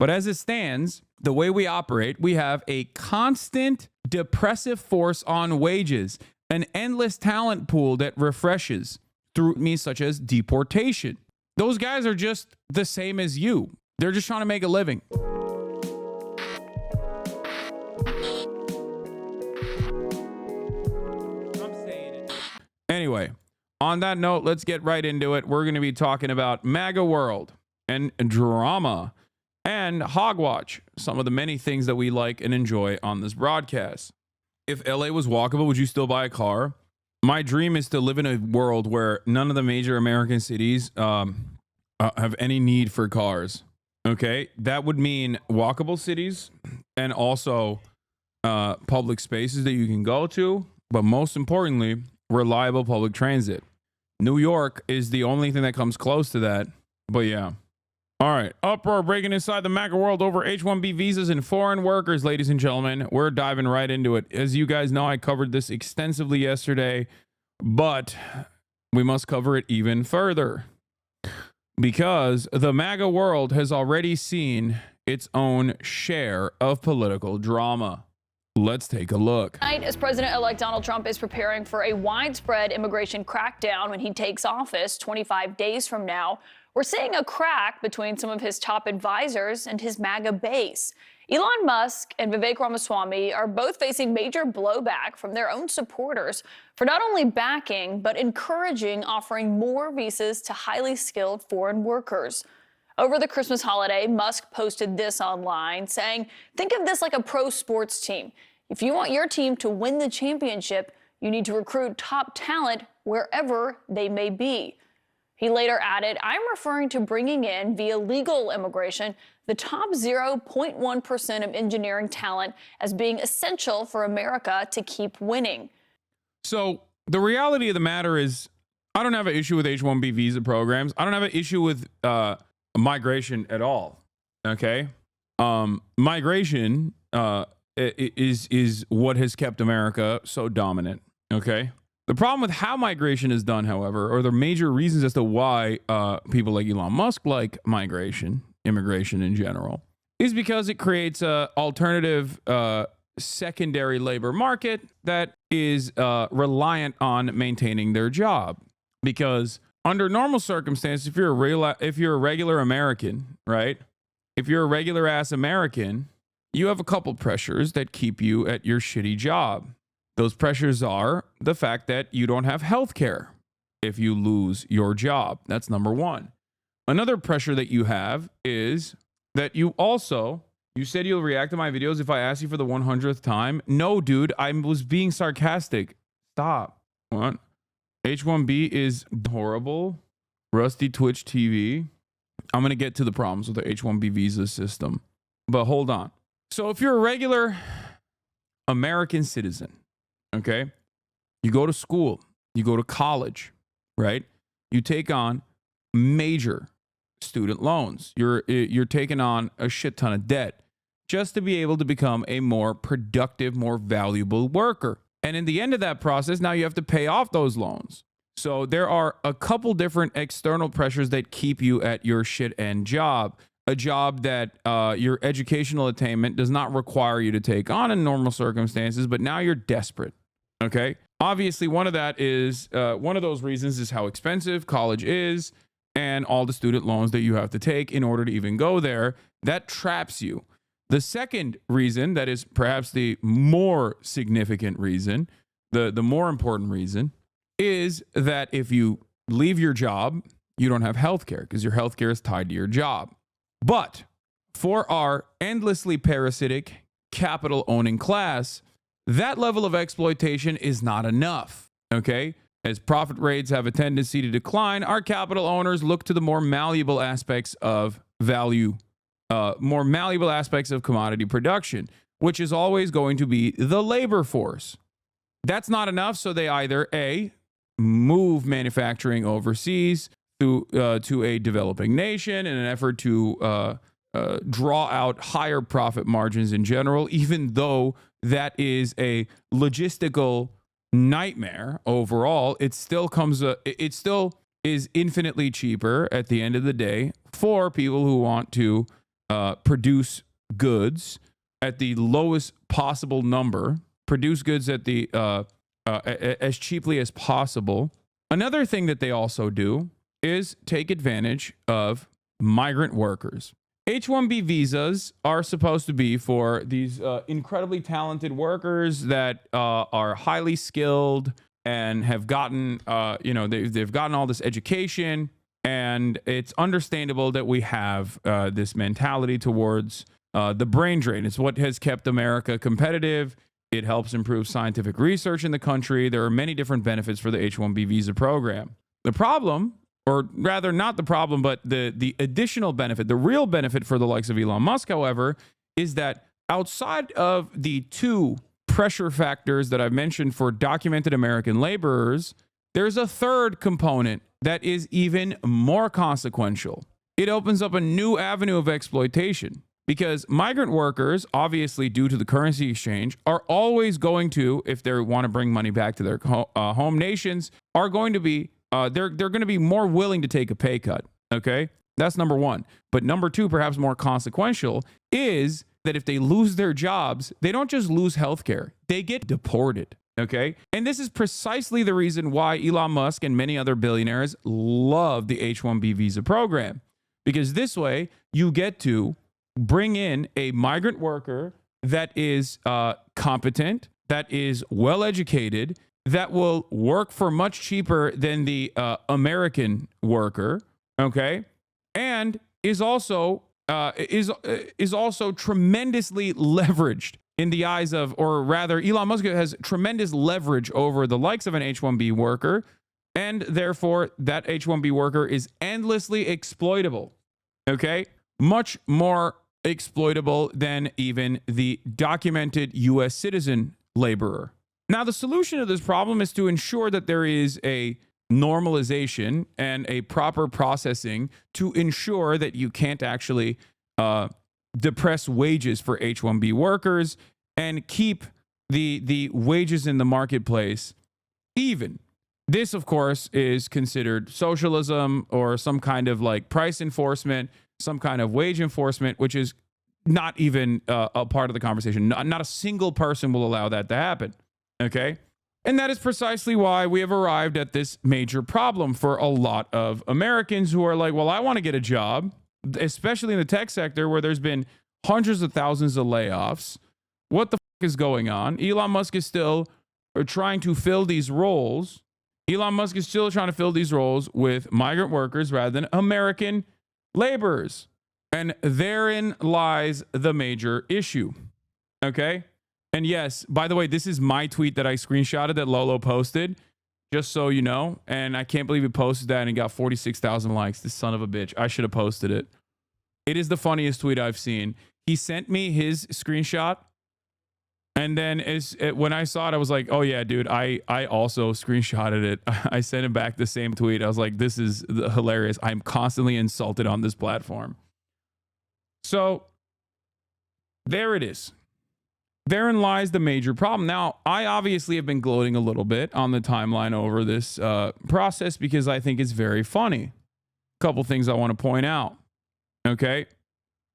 But as it stands, the way we operate, we have a constant depressive force on wages, an endless talent pool that refreshes through means such as deportation. Those guys are just the same as you. They're just trying to make a living. Anyway, on that note, let's get right into it. We're going to be talking about MAGA world and drama and hogwatch, some of the many things that we like and enjoy on this broadcast. If LA was walkable, would you still buy a car? My dream is to live in a world where none of the major American cities have any need for cars. Okay, that would mean walkable cities and also public spaces that you can go to, but most importantly, reliable public transit. New York is the only thing that comes close to that, but yeah. All right, uproar breaking inside the MAGA world over H-1B visas and foreign workers, ladies and gentlemen. We're diving right into it. As you guys know, I covered this extensively yesterday, but we must cover it even further because the MAGA world has already seen its own share of political drama. Let's take a look. Tonight, as President-elect Donald Trump is preparing for a widespread immigration crackdown when he takes office 25 days from now, we're seeing a crack between some of his top advisors and his MAGA base. Elon Musk and Vivek Ramaswamy are both facing major blowback from their own supporters for not only backing, but encouraging offering more visas to highly skilled foreign workers. Over the Christmas holiday, Musk posted this online saying, think of this like a pro sports team. If you want your team to win the championship, you need to recruit top talent wherever they may be. He later added, I'm referring to bringing in, via legal immigration, the top 0.1% of engineering talent as being essential for America to keep winning. So the reality of the matter is, I don't have an issue with H-1B visa programs. I don't have an issue with migration at all. Okay. Migration is what has kept America so dominant. Okay. The problem with how migration is done, however, or the major reasons as to why people like Elon Musk like immigration in general, is because it creates a alternative secondary labor market that is reliant on maintaining their job. Because under normal circumstances, if you're a regular American, right? If you're a regular ass American, you have a couple pressures that keep you at your shitty job. Those pressures are the fact that you don't have health care if you lose your job. That's number one. Another pressure that you have is that you said you'll react to my videos if I ask you for the 100th time. No, dude, I was being sarcastic. Stop. What? H-1B is horrible. Rusty Twitch TV. I'm going to get to the problems with the H-1B visa system. But hold on. So if you're a regular American citizen, okay, you go to school, you go to college, right? You take on major student loans. You're taking on a shit ton of debt just to be able to become a more productive, more valuable worker. And in the end of that process, now you have to pay off those loans. So there are a couple different external pressures that keep you at your shit end job. A job that your educational attainment does not require you to take on in normal circumstances, but now you're desperate. Okay. Obviously, one of those reasons is how expensive college is and all the student loans that you have to take in order to even go there. That traps you. The second reason, that is perhaps the more significant reason, the more important reason, is that if you leave your job, you don't have health care because your health care is tied to your job. But for our endlessly parasitic, capital-owning class, that level of exploitation is not enough, okay? As profit rates have a tendency to decline, our capital owners look to the more malleable aspects of value, more malleable aspects of commodity production, which is always going to be the labor force. That's not enough, so they either A, move manufacturing overseas to a developing nation in an effort to draw out higher profit margins in general, even though that is a logistical nightmare overall. It still is infinitely cheaper at the end of the day for people who want to produce goods at the lowest possible number, produce goods at the as cheaply as possible. Another thing that they also do is take advantage of migrant workers. H-1B visas are supposed to be for these incredibly talented workers that are highly skilled and have gotten, they've gotten all this education. And it's understandable that we have this mentality towards the brain drain. It's what has kept America competitive. It helps improve scientific research in the country. There are many different benefits for the H-1B visa program. The problem, or rather not the problem, but the additional benefit, the real benefit for the likes of Elon Musk, however, is that outside of the two pressure factors that I've mentioned for documented American laborers, there's a third component that is even more consequential. It opens up a new avenue of exploitation because migrant workers, obviously due to the currency exchange, are always going to, if they want to bring money back to their home nations, are going to be they're going to be more willing to take a pay cut. Okay, that's number one. But number two, perhaps more consequential, is that if they lose their jobs, they don't just lose healthcare; they get deported. Okay. And this is precisely the reason why Elon Musk and many other billionaires love the H-1B visa program, because this way you get to bring in a migrant worker that is competent, that is well educated, that will work for much cheaper than the American worker. Okay. And is also tremendously leveraged in the eyes of, or rather, Elon Musk has tremendous leverage over the likes of an H-1B worker, and therefore that H-1B worker is endlessly exploitable, okay? Much more exploitable than even the documented U.S. citizen laborer. Now, the solution to this problem is to ensure that there is a normalization and a proper processing to ensure that you can't actually depress wages for H-1B workers and keep the wages in the marketplace even. This, of course, is considered socialism or some kind of like price enforcement, some kind of wage enforcement, which is not even a part of the conversation. Not a single person will allow that to happen. Okay? And that is precisely why we have arrived at this major problem for a lot of Americans who are like, well, I want to get a job, especially in the tech sector where there's been hundreds of thousands of layoffs. What the fuck is going on? Elon Musk is still trying to fill these roles. Elon Musk is still trying to fill these roles with migrant workers rather than American laborers. And therein lies the major issue. Okay? And yes, by the way, this is my tweet that I screenshotted that Lolo posted, just so you know. And I can't believe he posted that and he got 46,000 likes. This son of a bitch. I should have posted it. It is the funniest tweet I've seen. He sent me his screenshot. And then when I saw it, I was like, oh, yeah, dude, I also screenshotted it. I sent him back the same tweet. I was like, this is hilarious. I'm constantly insulted on this platform. So there it is. Therein lies the major problem. Now, I obviously have been gloating a little bit on the timeline over this process because I think it's very funny. A couple things I want to point out. Okay.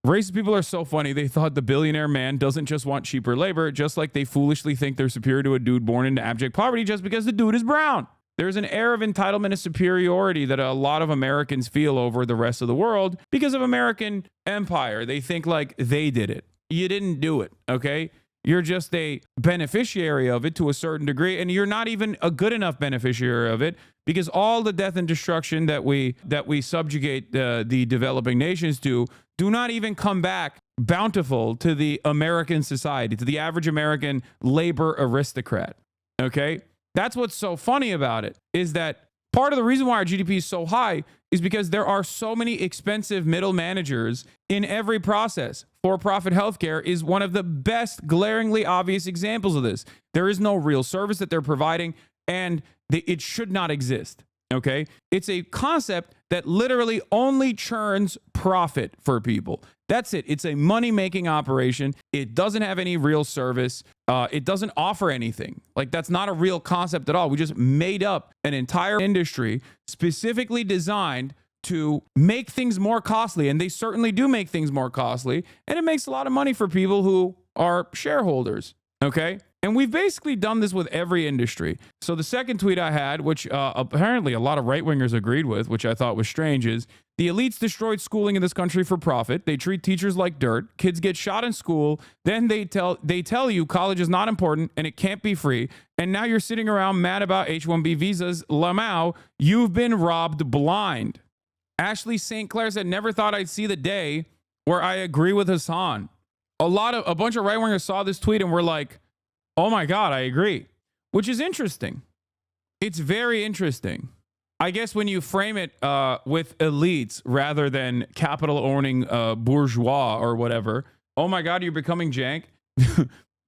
Racist people are so funny. They thought the billionaire man doesn't just want cheaper labor, just like they foolishly think they're superior to a dude born into abject poverty just because the dude is brown. There's an air of entitlement and superiority that a lot of Americans feel over the rest of the world because of American empire. They think like they did it. You didn't do it. Okay. You're just a beneficiary of it to a certain degree, and you're not even a good enough beneficiary of it because all the death and destruction that we subjugate the developing nations to do not even come back bountiful to the American society, to the average American labor aristocrat. Okay? That's what's so funny about it, is that part of the reason why our GDP is so high is because there are so many expensive middle managers in every process. For-profit healthcare is one of the best glaringly obvious examples of this. There is no real service that they're providing, and it should not exist. Okay? It's a concept that literally only churns profit for people. That's it. It's a money-making operation. It doesn't have any real service. It doesn't offer anything. Like, that's not a real concept at all. We just made up an entire industry specifically designed to make things more costly. And they certainly do make things more costly. And it makes a lot of money for people who are shareholders. Okay. And we've basically done this with every industry. So the second tweet I had, which apparently a lot of right-wingers agreed with, which I thought was strange, is the elites destroyed schooling in this country for profit. They treat teachers like dirt. Kids get shot in school. Then they tell you college is not important and it can't be free. And now you're sitting around mad about H-1B visas. Lamau, you've been robbed blind. Ashley St. Clair said, never thought I'd see the day where I agree with Hasan. A bunch of right-wingers saw this tweet and were like, oh my God, I agree. Which is interesting. It's very interesting. I guess when you frame it with elites rather than capital owning bourgeois or whatever, oh my God, you're becoming jank.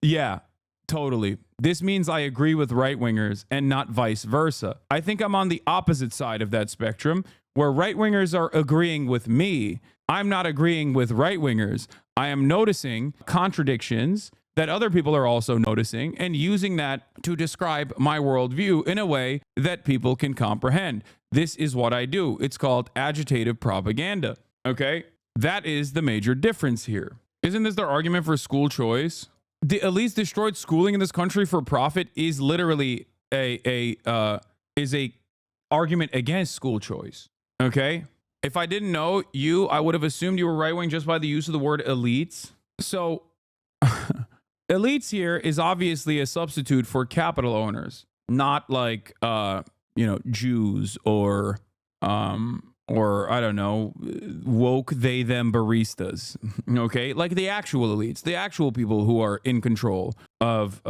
Yeah, totally. This means I agree with right-wingers and not vice versa. I think I'm on the opposite side of that spectrum, where right-wingers are agreeing with me. I'm not agreeing with right-wingers. I am noticing contradictions that other people are also noticing and using that to describe my worldview in a way that people can comprehend. This is what I do. It's called agitative propaganda. Okay? That is the major difference here. Isn't this their argument for school choice? The elites destroyed schooling in this country for profit is literally a argument against school choice. Okay? If I didn't know you, I would have assumed you were right-wing just by the use of the word elites. So elites here is obviously a substitute for capital owners, not like Jews or I don't know, woke they them baristas. Okay, like the actual elites, the actual people who are in control of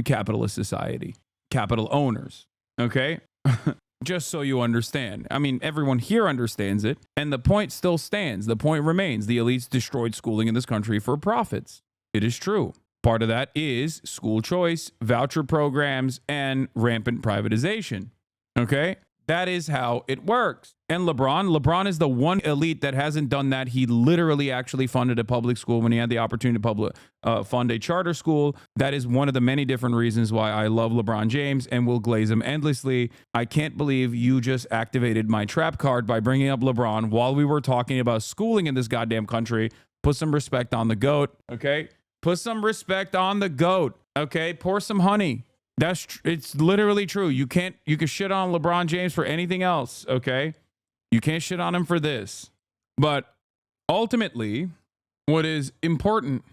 capitalist society, capital owners. Okay. Just so you understand. I mean, everyone here understands it, and the point still stands. The point remains. The elites destroyed schooling in this country for profits. It is true. Part of that is school choice, voucher programs, and rampant privatization. Okay? That is how it works. And LeBron is the one elite that hasn't done that. He literally actually funded a public school when he had the opportunity to fund a charter school. That is one of the many different reasons why I love LeBron James and will glaze him endlessly. I can't believe you just activated my trap card by bringing up LeBron while we were talking about schooling in this goddamn country. Put some respect on the GOAT, okay? Put some respect on the GOAT, okay? Pour some honey. It's literally true. You can shit on LeBron James for anything else, okay? You can't shit on him for this. But ultimately, what is important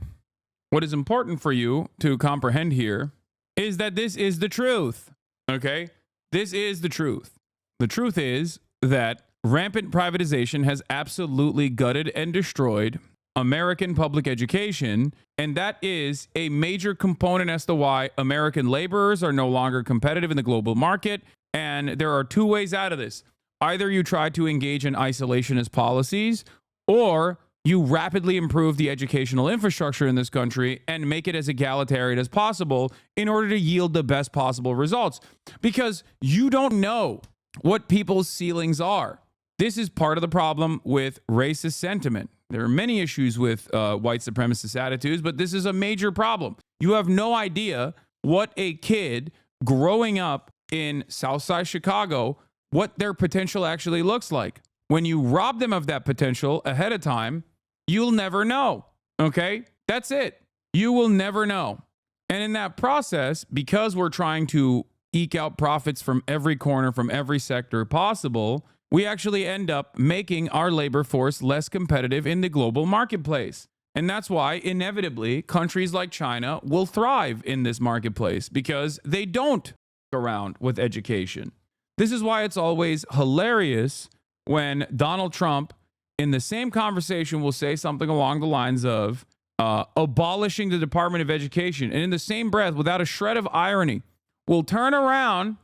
for you to comprehend here is that this is the truth, okay? This is the truth. The truth is that rampant privatization has absolutely gutted and destroyed American public education, and that is a major component as to why American laborers are no longer competitive in the global market. And there are two ways out of this. Either you try to engage in isolationist policies, or you rapidly improve the educational infrastructure in this country and make it as egalitarian as possible in order to yield the best possible results. Because you don't know what people's ceilings are. This is part of the problem with racist sentiment. There are many issues with white supremacist attitudes, but this is a major problem. You have no idea what a kid growing up in Southside Chicago, what their potential actually looks like. When you rob them of that potential ahead of time, you'll never know. Okay? That's it. You will never know. And in that process, because we're trying to eke out profits from every corner, from every sector possible, we actually end up making our labor force less competitive in the global marketplace. And that's why, inevitably, countries like China will thrive in this marketplace because they don't f around with education. This is why it's always hilarious when Donald Trump, in the same conversation, will say something along the lines of abolishing the Department of Education. And in the same breath, without a shred of irony, will turn around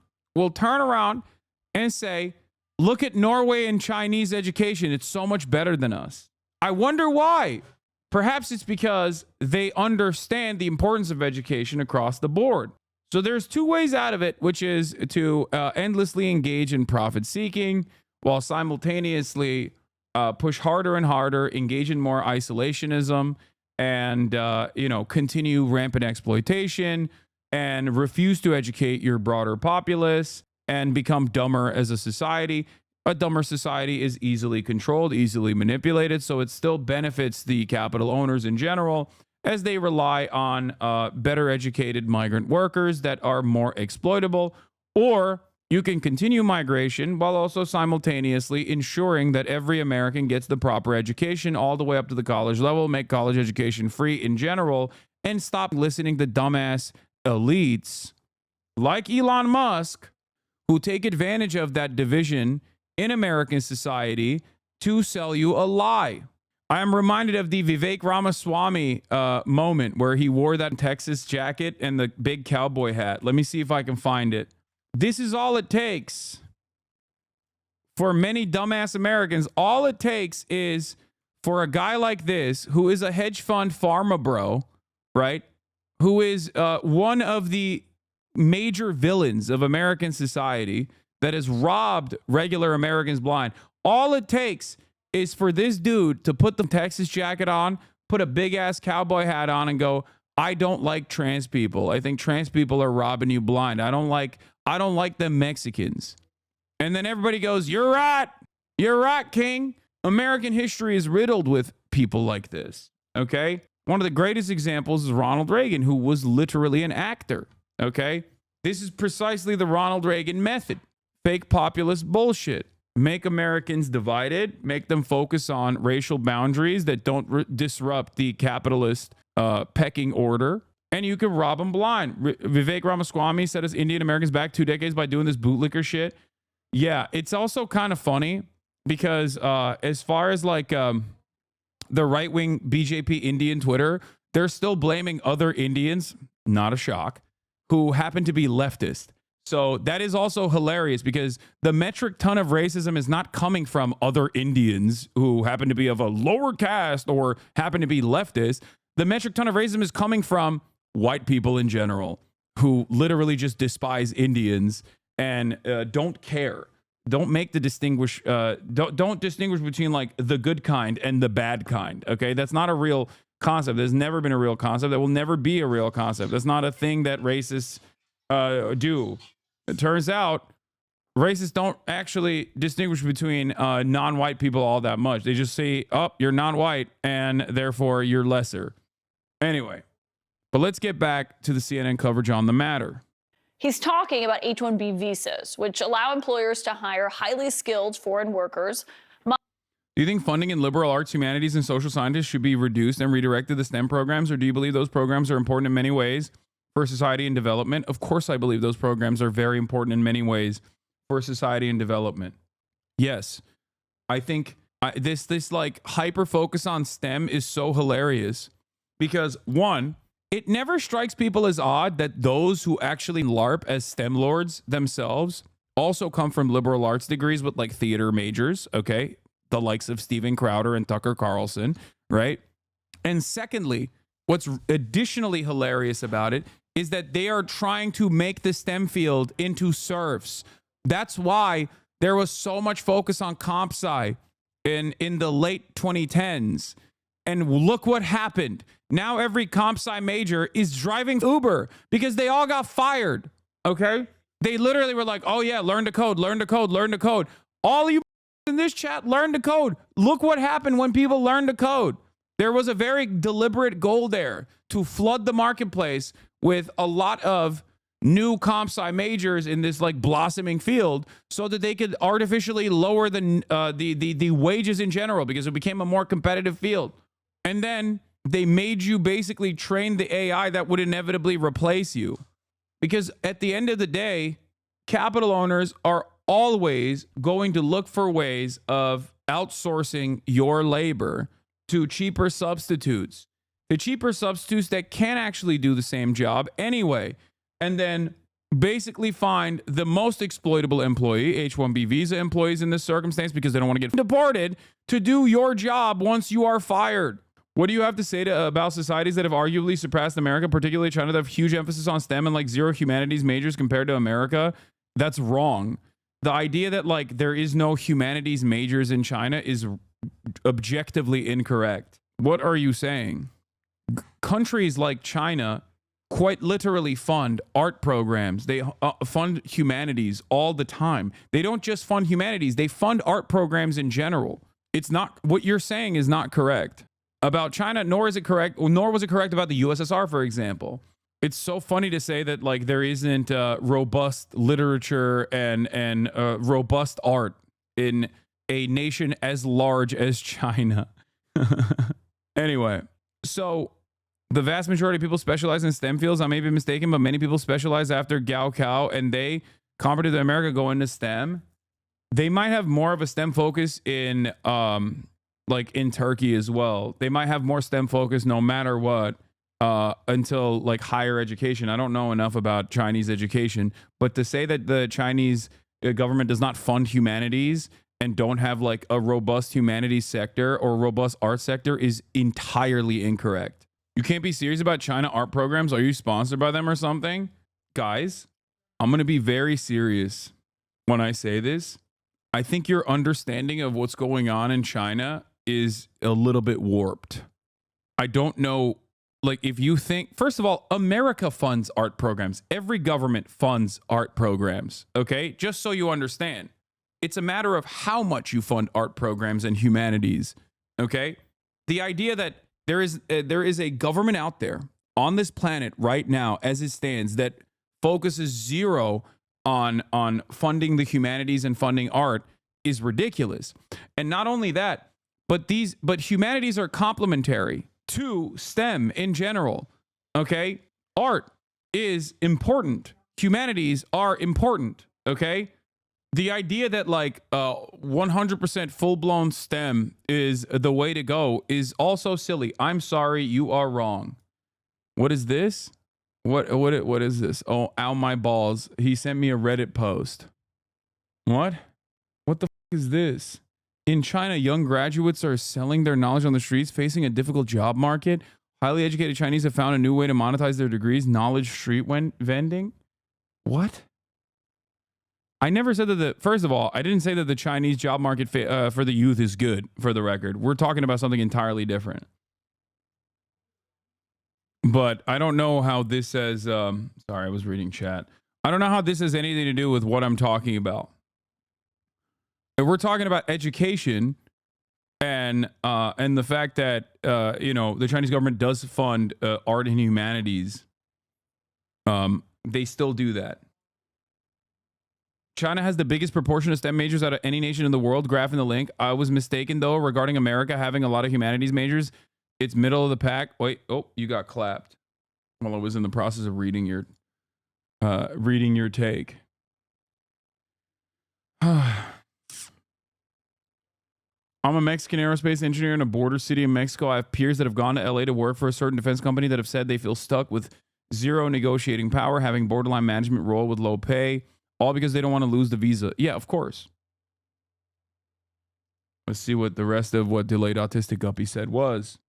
and say, look at Norway and Chinese education. It's so much better than us. I wonder why. Perhaps it's because they understand the importance of education across the board. So there's two ways out of it, which is to endlessly engage in profit seeking while simultaneously push harder and harder, engage in more isolationism, and continue rampant exploitation and refuse to educate your broader populace and become dumber as a society. A dumber society is easily controlled, easily manipulated, so it still benefits the capital owners in general as they rely on better educated migrant workers that are more exploitable. Or you can continue migration while also simultaneously ensuring that every American gets the proper education all the way up to the college level, make college education free in general, and stop listening to dumbass elites like Elon Musk who take advantage of that division in American society to sell you a lie. I am reminded of the Vivek Ramaswamy moment where he wore that Texas jacket and the big cowboy hat. Let me see if I can find it. This is all it takes. For many dumbass Americans, all it takes is for a guy like this, who is a hedge fund pharma bro, right? Who is one of the major villains of American society that has robbed regular Americans blind. All it takes is for this dude to put the Texas jacket on, put a big ass cowboy hat on, and go, I don't like trans people. I think trans people are robbing you blind. I don't like them Mexicans. And then everybody goes, you're right. You're right, King. American history is riddled with people like this. Okay. One of the greatest examples is Ronald Reagan, who was literally an actor. Okay. This is precisely the Ronald Reagan method. Fake populist bullshit. Make Americans divided, make them focus on racial boundaries that don't disrupt the capitalist pecking order, and you can rob them blind. Vivek Ramaswamy set us Indian Americans back 2 decades by doing this bootlicker shit. Yeah, it's also kind of funny because as far as like the right-wing BJP Indian Twitter, they're still blaming other Indians, not a shock, who happen to be leftist. So that is also hilarious because the metric ton of racism is not coming from other Indians who happen to be of a lower caste or happen to be leftist. The metric ton of racism is coming from white people in general who literally just despise Indians and don't care. Don't make the distinguish. Don't distinguish between like the good kind and the bad kind. Okay, that's not a real concept. There's never been a real concept. That will never be a real concept. That's not a thing that racists do. It turns out racists don't actually distinguish between non-white people all that much. They just say, oh, you're non-white and therefore you're lesser. Anyway, but let's get back to the CNN coverage on the matter. He's talking about H-1B visas, which allow employers to hire highly skilled foreign workers. Do you think funding in liberal arts, humanities, and social sciences should be reduced and redirected to STEM programs, or do you believe those programs are important in many ways for society and development? Of course, I believe those programs are very important in many ways for society and development. Yes, I think this like hyper focus on STEM is so hilarious because one, it never strikes people as odd that those who actually LARP as STEM lords themselves also come from liberal arts degrees with like theater majors, okay? The likes of Steven Crowder and Tucker Carlson, right? And secondly, what's additionally hilarious about it is that they are trying to make the STEM field into serfs. That's why there was so much focus on comp sci in the late 2010s. And look what happened. Now every comp sci major is driving Uber because they all got fired, okay? They literally were like, oh yeah, learn to code, learn to code, learn to code. All you in this chat, learn to code. Look what happened when people learn to code. There was a very deliberate goal there to flood the marketplace with a lot of new comp sci majors in this like blossoming field so that they could artificially lower the wages in general because it became a more competitive field. And then they made you basically train the AI that would inevitably replace you. Because at the end of the day, capital owners are always going to look for ways of outsourcing your labor to cheaper substitutes. The cheaper substitutes that can actually do the same job anyway. And then basically find the most exploitable employee, H-1B visa employees in this circumstance, because they don't want to get deported, to do your job once you are fired. What do you have to say about societies that have arguably surpassed America, particularly China, that have huge emphasis on STEM and like zero humanities majors compared to America? That's wrong. The idea that like there is no humanities majors in China is objectively incorrect. What are you saying? Countries like China quite literally fund art programs. They fund humanities all the time. They don't just fund humanities, they fund art programs in general. It's not, what you're saying is not correct about China, nor is it correct, nor was it correct about the USSR, for example. It's so funny to say that like there isn't robust literature and robust art in a nation as large as China. Anyway, so the vast majority of people specialize in STEM fields. I may be mistaken, but many people specialize after Gaokao, and they converted to America go into STEM. They might have more of a STEM focus in like in Turkey as well. They might have more STEM focus no matter what until like higher education. I don't know enough about Chinese education, but to say that the Chinese government does not fund humanities and don't have like a robust humanities sector or robust art sector is entirely incorrect. You can't be serious about China art programs. Are you sponsored by them or something? Guys, I'm going to be very serious when I say this. I think your understanding of what's going on in China is a little bit warped. I don't know, like if you think, first of all, America funds art programs. Every government funds art programs, okay? Just so you understand. It's a matter of how much you fund art programs and humanities, okay? The idea that there is a government out there on this planet right now as it stands that focuses zero on funding the humanities and funding art is ridiculous. And not only that, but humanities are complementary to STEM in general, okay? Art is important. Humanities are important, okay? The idea that like 100% full-blown STEM is the way to go is also silly. I'm sorry, you are wrong. What is this? What is this? Oh, ow my balls. He sent me a Reddit post. What? What the f is this? In China, young graduates are selling their knowledge on the streets, facing a difficult job market. Highly educated Chinese have found a new way to monetize their degrees, knowledge street vending. What? I never said that first of all, I didn't say that the Chinese job market for the youth is good, for the record. We're talking about something entirely different. But I don't know how this says, sorry, I was reading chat. I don't know how this has anything to do with what I'm talking about. If we're talking about education and the fact that, the Chinese government does fund art and humanities, they still do that. China has the biggest proportion of STEM majors out of any nation in the world. Graph in the link. I was mistaken, though, regarding America having a lot of humanities majors. It's middle of the pack. Wait, oh, you got clapped while I was in the process of reading your take. I'm a Mexican aerospace engineer in a border city in Mexico. I have peers that have gone to LA to work for a certain defense company that have said they feel stuck with zero negotiating power, having borderline management role with low pay. All because they don't want to lose the visa. Yeah, of course. Let's see what the rest of what Delayed Autistic Guppy said was.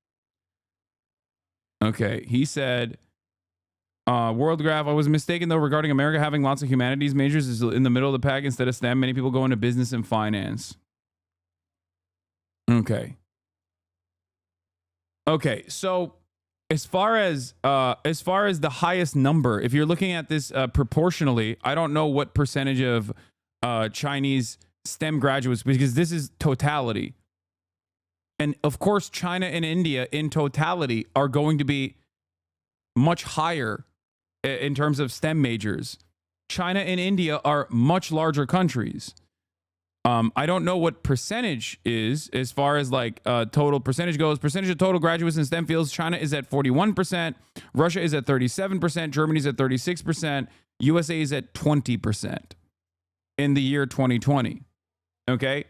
Okay, he said, World Graph, I was mistaken, though, regarding America having lots of humanities majors is in the middle of the pack instead of STEM. Many people go into business and finance. Okay. Okay, so as far as the highest number, if you're looking at this proportionally, I don't know what percentage of Chinese STEM graduates, because this is totality. And of course, China and India in totality are going to be much higher in terms of STEM majors. China and India are much larger countries. I don't know what percentage is as far as like total percentage goes. Percentage of total graduates in STEM fields. China is at 41%. Russia is at 37%. Germany is at 36%. USA is at 20% in the year 2020. Okay.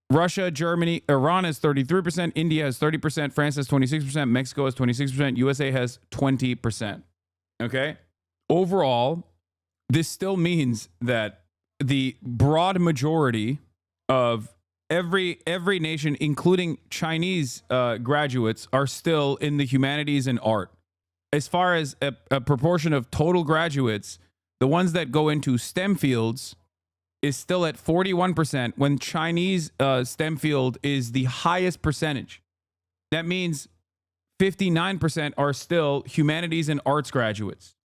Russia, Germany, Iran has 33%. India has 30%. France has 26%. Mexico has 26%. USA has 20%. Okay. Overall, this still means that the broad majority of every nation, including Chinese graduates, are still in the humanities and art. As far as a proportion of total graduates, the ones that go into STEM fields is still at 41%, when Chinese STEM field is the highest percentage. That means 59% are still humanities and arts graduates.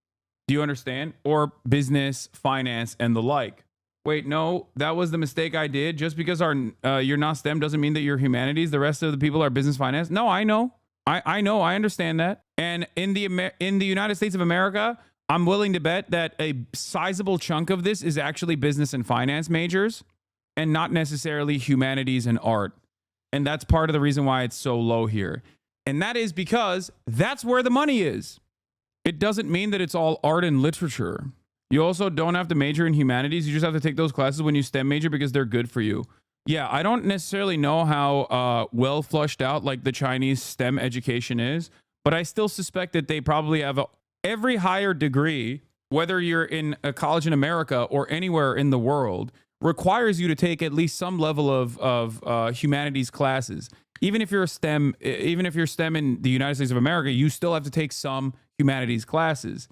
Do you understand? Or business, finance, and the like. Wait, no, that was the mistake I did. Just because you're not STEM doesn't mean that you're humanities. The rest of the people are business, finance. No, I know. I know. I understand that. And in the United States of America, I'm willing to bet that a sizable chunk of this is actually business and finance majors and not necessarily humanities and art. And that's part of the reason why it's so low here. And that is because that's where the money is. It doesn't mean that it's all art and literature. You also don't have to major in humanities. You just have to take those classes when you STEM major because they're good for you. Yeah, I don't necessarily know how well flushed out like the Chinese STEM education is, but I still suspect that they probably have every higher degree, whether you're in a college in America or anywhere in the world, requires you to take at least some level of humanities classes. Even if you're STEM in the United States of America, you still have to take some humanities classes.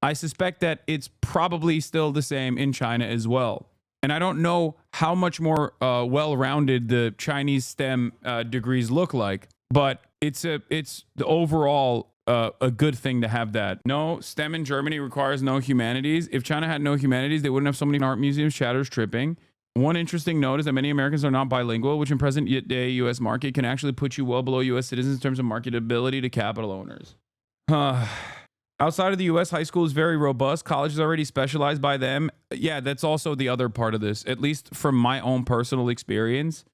I suspect that it's probably still the same in China as well. And I don't know how much more well-rounded the Chinese STEM degrees look like, but it's the overall a good thing to have that. No, STEM in Germany requires no humanities. If China had no humanities, they wouldn't have so many art museums, chatters tripping. One interesting note is that many Americans are not bilingual, which in present day U.S. market can actually put you well below U.S. citizens in terms of marketability to capital owners. Outside of the U.S., high school is very robust. College is already specialized by them. Yeah, that's also the other part of this, at least from my own personal experience.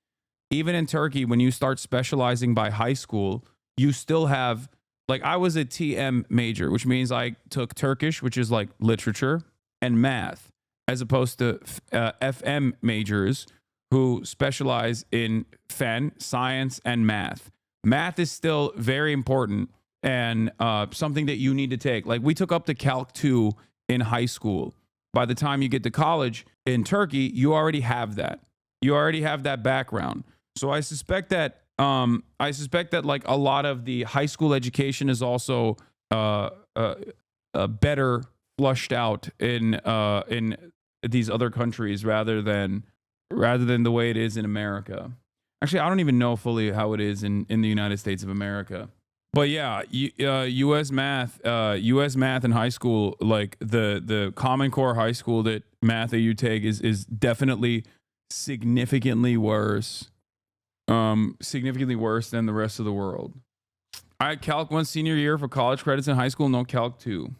Even in Turkey, when you start specializing by high school, you still have, like, I was a TM major, which means I took Turkish, which is like literature, and math, as opposed to FM majors who specialize in fen, science, and math. Math is still very important and something that you need to take. Like, we took up to Calc 2 in high school. By the time you get to college in Turkey, you already have that. You already have that background. So I suspect that like a lot of the high school education is also better flushed out in these other countries rather than the way it is in America. Actually, I don't even know fully how it is in the United States of America. But yeah, U.S. math in high school, like the Common Core high school math that you take is definitely significantly worse. Significantly worse than the rest of the world. All right, Calc 1 senior year for college credits in high school, no Calc 2.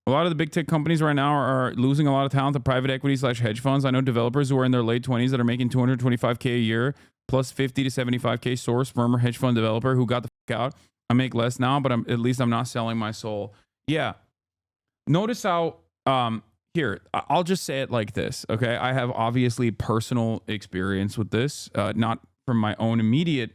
A lot of the big tech companies right now are losing a lot of talent to private equity / hedge funds. I know developers who are in their late 20s that are making $225K a year plus 50 to 75K source firm or hedge fund developer who got the fuck out. I make less now, but at least I'm not selling my soul. Yeah. Notice how, here, I'll just say it like this, okay? I have obviously personal experience with this, not from my own immediate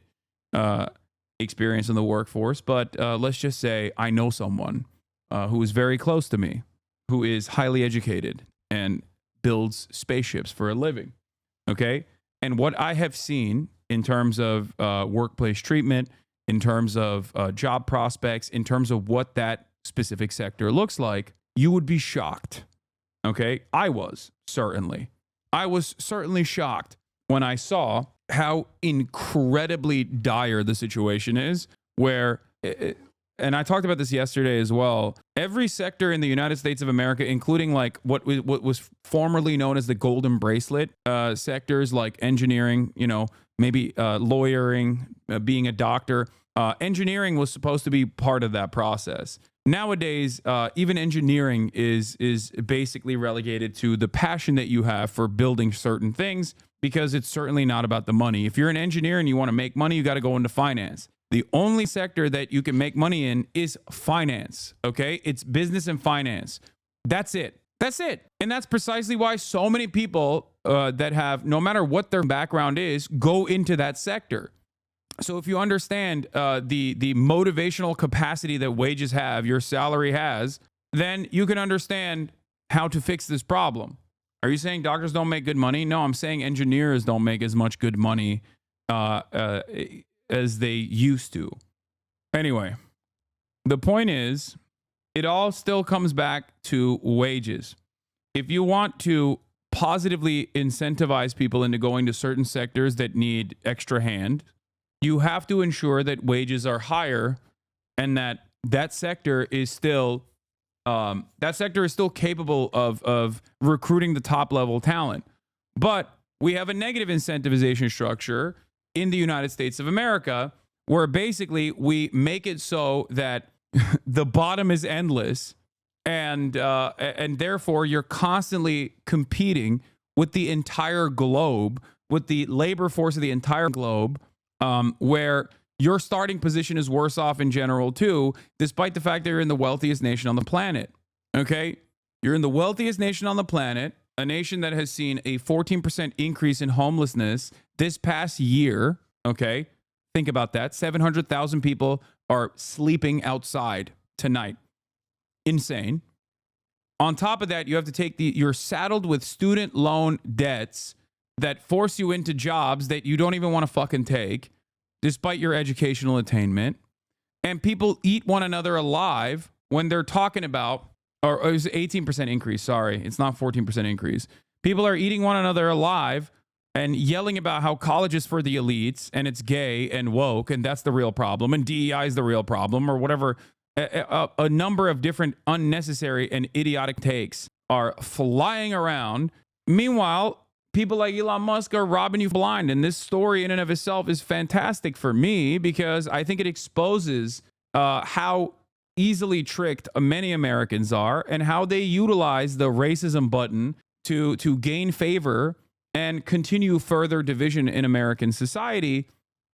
experience in the workforce, but let's just say I know someone who is very close to me, who is highly educated and builds spaceships for a living, okay? And what I have seen in terms of workplace treatment, in terms of job prospects, in terms of what that specific sector looks like, you would be shocked, okay? I was certainly shocked when I saw how incredibly dire the situation is, where, and I talked about this yesterday as well, every sector in the United States of America, including like what was formerly known as the golden bracelet sectors, like engineering, you know, maybe lawyering, being a doctor. Engineering was supposed to be part of that process. Nowadays, even engineering is basically relegated to the passion that you have for building certain things, because it's certainly not about the money. If you're an engineer and you want to make money, you got to go into finance. The only sector that you can make money in is finance, okay? It's business and finance. That's it. That's it. And that's precisely why so many people that have, no matter what their background is, go into that sector. So if you understand the motivational capacity that wages have, your salary has, then you can understand how to fix this problem. Are you saying doctors don't make good money? No, I'm saying engineers don't make as much good money as they used to. Anyway, the point is, it all still comes back to wages. If you want to positively incentivize people into going to certain sectors that need extra hand, you have to ensure that wages are higher and that sector is still capable of recruiting the top level talent. But we have a negative incentivization structure in the United States of America, where basically we make it so that the bottom is endless, and therefore you're constantly competing with the entire globe, with the labor force of the entire globe, where your starting position is worse off in general too, despite the fact that you're in the wealthiest nation on the planet. Okay, you're in the wealthiest nation on the planet, a nation that has seen a 14% increase in homelessness this past year. Okay, think about that. 700,000 people are sleeping outside tonight. Insane. On top of that, you have to take you're saddled with student loan debts that force you into jobs that you don't even want to fucking take, despite your educational attainment. And people eat one another alive when they're talking about, or it was 18% increase. Sorry, it's not 14% increase. People are eating one another alive and yelling about how college is for the elites and it's gay and woke and that's the real problem and DEI is the real problem or whatever. A number of different unnecessary and idiotic takes are flying around. Meanwhile, people like Elon Musk are robbing you blind. And this story in and of itself is fantastic for me because I think it exposes how easily tricked many Americans are and how they utilize the racism button to gain favor and continue further division in American society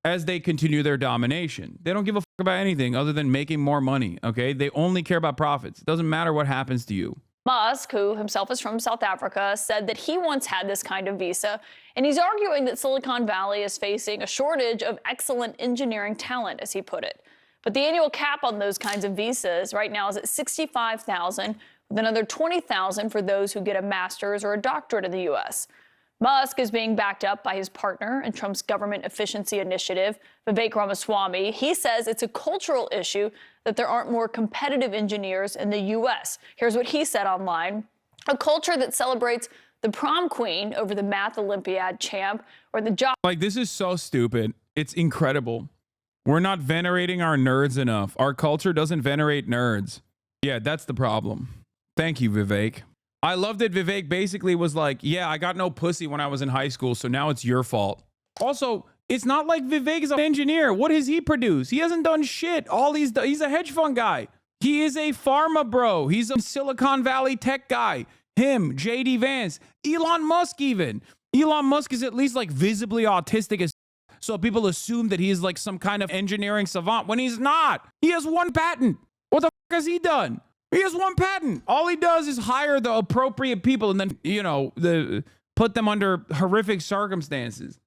as they continue their domination. They don't give a fuck about anything other than making more money, okay? They only care about profits. It doesn't matter what happens to you. Musk, who himself is from South Africa, said that he once had this kind of visa, and he's arguing that Silicon Valley is facing a shortage of excellent engineering talent, as he put it. But the annual cap on those kinds of visas right now is at $65,000, with another $20,000 for those who get a master's or a doctorate in the U.S. Musk is being backed up by his partner in Trump's government efficiency initiative, Vivek Ramaswamy. He says it's a cultural issue that there aren't more competitive engineers in the U.S. Here's what he said online. A culture that celebrates the prom queen over the math Olympiad champ or the job. Like, this is so stupid. It's incredible. We're not venerating our nerds enough. Our culture doesn't venerate nerds. Yeah, that's the problem. Thank you, Vivek. I love that Vivek basically was like, yeah, I got no pussy when I was in high school, so now it's your fault. Also, it's not like Vivek is an engineer. What has he produced? He hasn't done shit. He's a hedge fund guy. He is a pharma bro. He's a Silicon Valley tech guy. Him, JD Vance, Elon Musk even. Elon Musk is at least like visibly autistic as so people assume that he's like some kind of engineering savant when he's not. He has one patent. What the fuck has he done? He has one patent. All he does is hire the appropriate people and then, put them under horrific circumstances.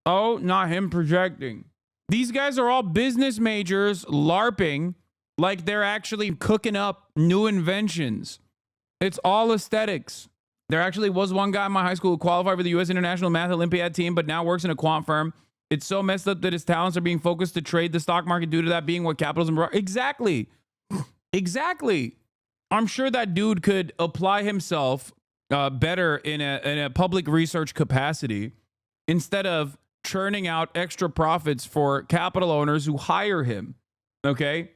Oh, not him projecting. These guys are all business majors LARPing like they're actually cooking up new inventions. It's all aesthetics. There actually was one guy in my high school who qualified for the U.S. International Math Olympiad team, but now works in a quant firm. It's so messed up that his talents are being focused to trade the stock market due to that being what capitalism... Exactly. Exactly. I'm sure that dude could apply himself better in a public research capacity instead of churning out extra profits for capital owners who hire him. Okay?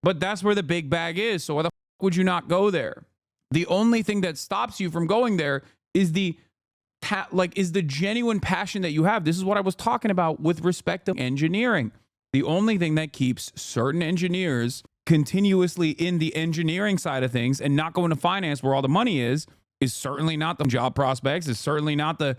But that's where the big bag is. So why the fuck would you not go there? The only thing that stops you from going there is the genuine passion that you have. This is what I was talking about with respect to engineering. The only thing that keeps certain engineers continuously in the engineering side of things and not going to finance where all the money is certainly not the job prospects. It's certainly not the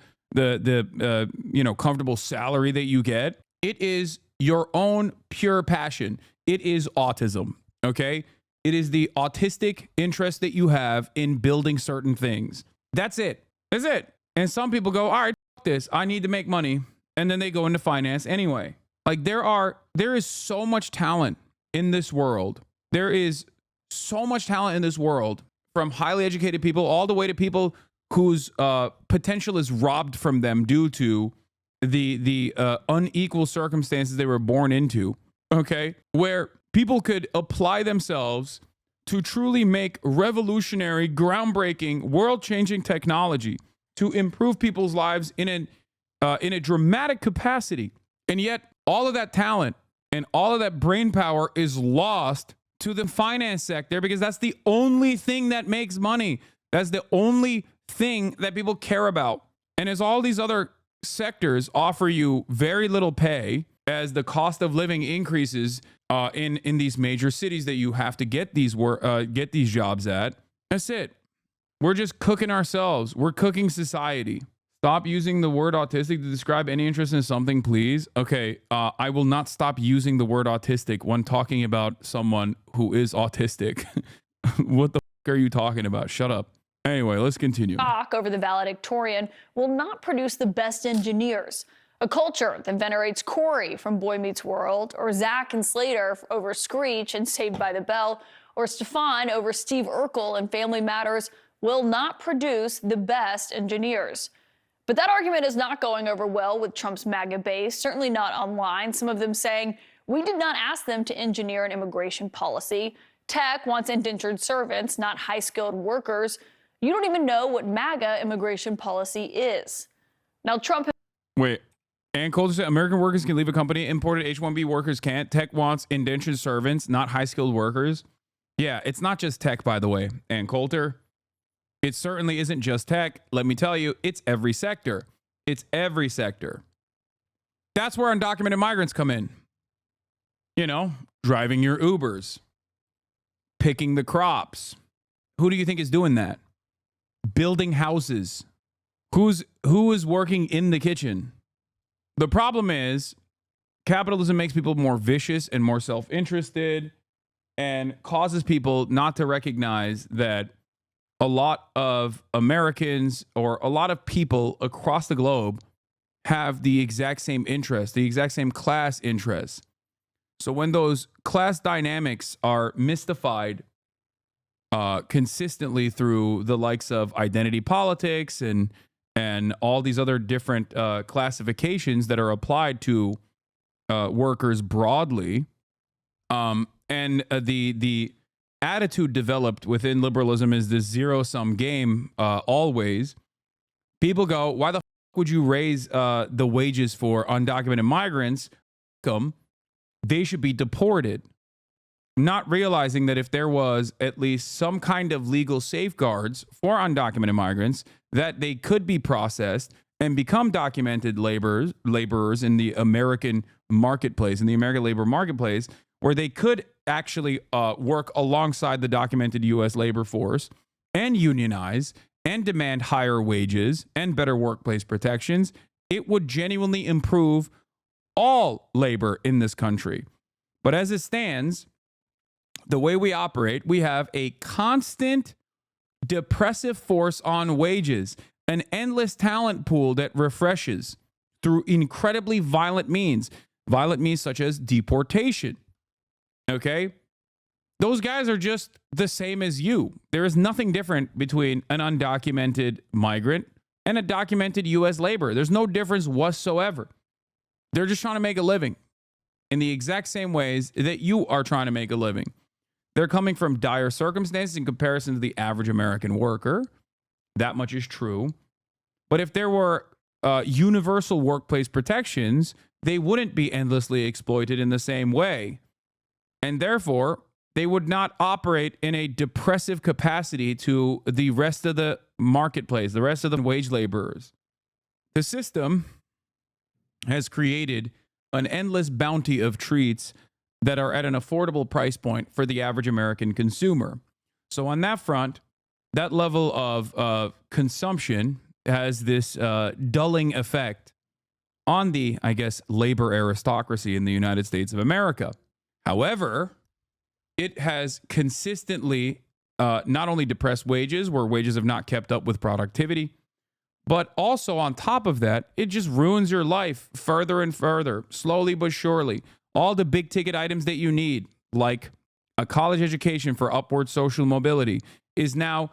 comfortable salary that you get. It is your own pure passion. It is autism. Okay. It is the autistic interest that you have in building certain things. That's it. That's it. And some people go, all right, f this. I need to make money. And then they go into finance anyway. Like there is so much talent in this world. There is so much talent in this world, from highly educated people all the way to people whose potential is robbed from them due to the unequal circumstances they were born into. Okay, where people could apply themselves to truly make revolutionary, groundbreaking, world-changing technology to improve people's lives in a dramatic capacity. And yet all of that talent And all of that brain power is lost to the finance sector because that's the only thing that makes money. That's the only thing that people care about. And as all these other sectors offer you very little pay as the cost of living increases in these major cities that you have to get these jobs at, that's it. We're just cooking ourselves. We're cooking society. Stop using the word autistic to describe any interest in something, please. Okay, I will not stop using the word autistic when talking about someone who is autistic. What the fuck are you talking about? Shut up. Anyway, let's continue. Talk over the valedictorian will not produce the best engineers. A culture that venerates Corey from Boy Meets World, or Zach and Slater over Screech and Saved by the Bell, or Stefan over Steve Urkel and Family Matters will not produce the best engineers. But that argument is not going over well with Trump's MAGA base, certainly not online. Some of them saying, we did not ask them to engineer an immigration policy. Tech wants indentured servants, not high-skilled workers. You don't even know what MAGA immigration policy is. Now, Trump... Wait, and Coulter said American workers can leave a company, imported H-1B workers can't. Tech wants indentured servants, not high-skilled workers. Yeah, it's not just tech, by the way, and Coulter. It certainly isn't just tech. Let me tell you, it's every sector. It's every sector. That's where undocumented migrants come in. You know, driving your Ubers, picking the crops. Who do you think is doing that? Building houses. Who is working in the kitchen? The problem is capitalism makes people more vicious and more self-interested and causes people not to recognize that a lot of Americans or a lot of people across the globe have the exact same interests, the exact same class interests. So when those class dynamics are mystified consistently through the likes of identity politics and all these other different classifications that are applied to workers broadly, and the attitude developed within liberalism is this zero-sum game always. People go, why the f*** would you raise the wages for undocumented migrants? They should be deported. Not realizing that if there was at least some kind of legal safeguards for undocumented migrants, that they could be processed and become documented laborers in the American marketplace, in the American labor marketplace, where they could actually work alongside the documented U.S. labor force and unionize and demand higher wages and better workplace protections, it would genuinely improve all labor in this country. But as it stands, the way we operate, we have a constant depressive force on wages, an endless talent pool that refreshes through incredibly violent means such as deportation. Okay? Those guys are just the same as you. There is nothing different between an undocumented migrant and a documented U.S. laborer. There's no difference whatsoever. They're just trying to make a living in the exact same ways that you are trying to make a living. They're coming from dire circumstances in comparison to the average American worker. That much is true. But if there were universal workplace protections, they wouldn't be endlessly exploited in the same way. And therefore, they would not operate in a depressive capacity to the rest of the marketplace, the rest of the wage laborers. The system has created an endless bounty of treats that are at an affordable price point for the average American consumer. So on that front, that level of consumption has this dulling effect on the, I guess, labor aristocracy in the United States of America. However, it has consistently not only depressed wages, where wages have not kept up with productivity, but also on top of that, it just ruins your life further and further, slowly but surely. All the big ticket items that you need, like a college education for upward social mobility, is now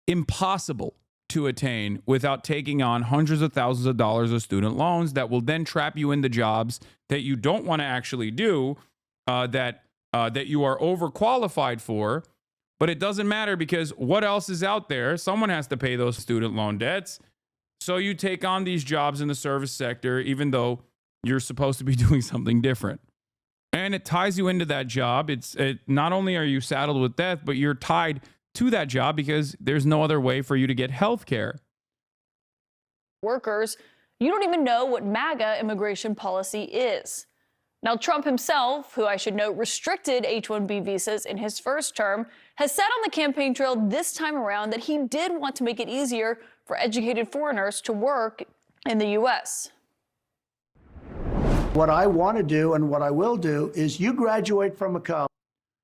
impossible to attain without taking on hundreds of thousands of dollars of student loans that will then trap you into jobs that you don't want to actually do, that you are overqualified for. But it doesn't matter because what else is out there? Someone has to pay those student loan debts. So you take on these jobs in the service sector, even though you're supposed to be doing something different. And it ties you into that job. Not only are you saddled with death, but you're tied to that job because there's no other way for you to get health care. Workers, you don't even know what MAGA immigration policy is. Now, Trump himself, who I should note restricted H-1B visas in his first term, has said on the campaign trail this time around that he did want to make it easier for educated foreigners to work in the U.S. What I want to do and what I will do is you graduate from a college.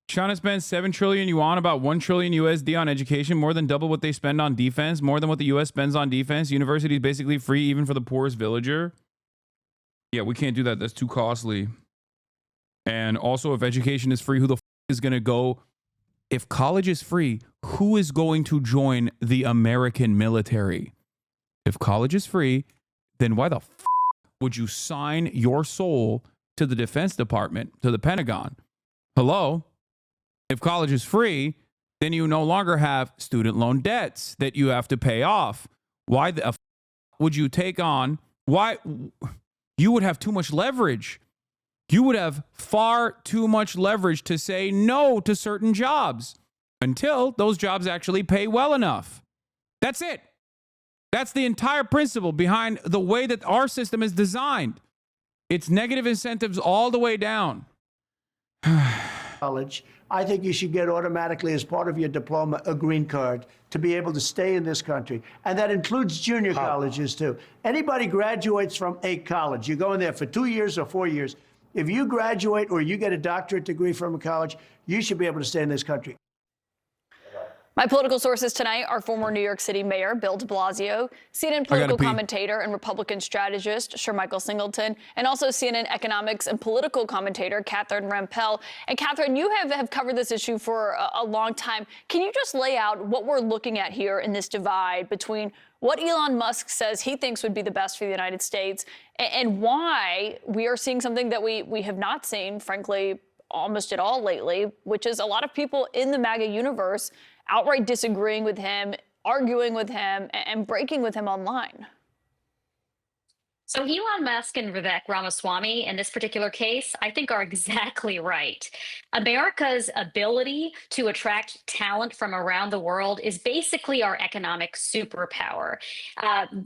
China spends 7 trillion yuan, about 1 trillion USD on education, more than double what they spend on defense, more than what the U.S. spends on defense. University is basically free even for the poorest villager. Yeah, we can't do that. That's too costly. And also, if education is free, who the is going to go? If college is free, who is going to join the American military? If college is free, then why the would you sign your soul to the Defense Department, to the Pentagon? Hello? If college is free, then you no longer have student loan debts that you have to pay off. Why the would you take on? Why? You would have too much leverage. You would have far too much leverage to say no to certain jobs until those jobs actually pay well enough. That's it. That's the entire principle behind the way that our system is designed. It's negative incentives all the way down. College, I think you should get automatically, as part of your diploma, a green card to be able to stay in this country. And that includes junior colleges, too. Anybody graduates from a college, you go in there for 2 years or 4 years. If you graduate or you get a doctorate degree from a college, you should be able to stay in this country. My political sources tonight are former New York City Mayor Bill de Blasio, CNN political commentator and Republican strategist Michael Singleton, and also CNN economics and political commentator Catherine Rampell. And Catherine, you have covered this issue for a long time. Can you just lay out what we're looking at here in this divide between what Elon Musk says he thinks would be the best for the United States and why we are seeing something that we have not seen, frankly, almost at all lately, which is a lot of people in the MAGA universe outright disagreeing with him, arguing with him, and breaking with him online? So Elon Musk and Vivek Ramaswamy in this particular case, I think, are exactly right. America's ability to attract talent from around the world is basically our economic superpower.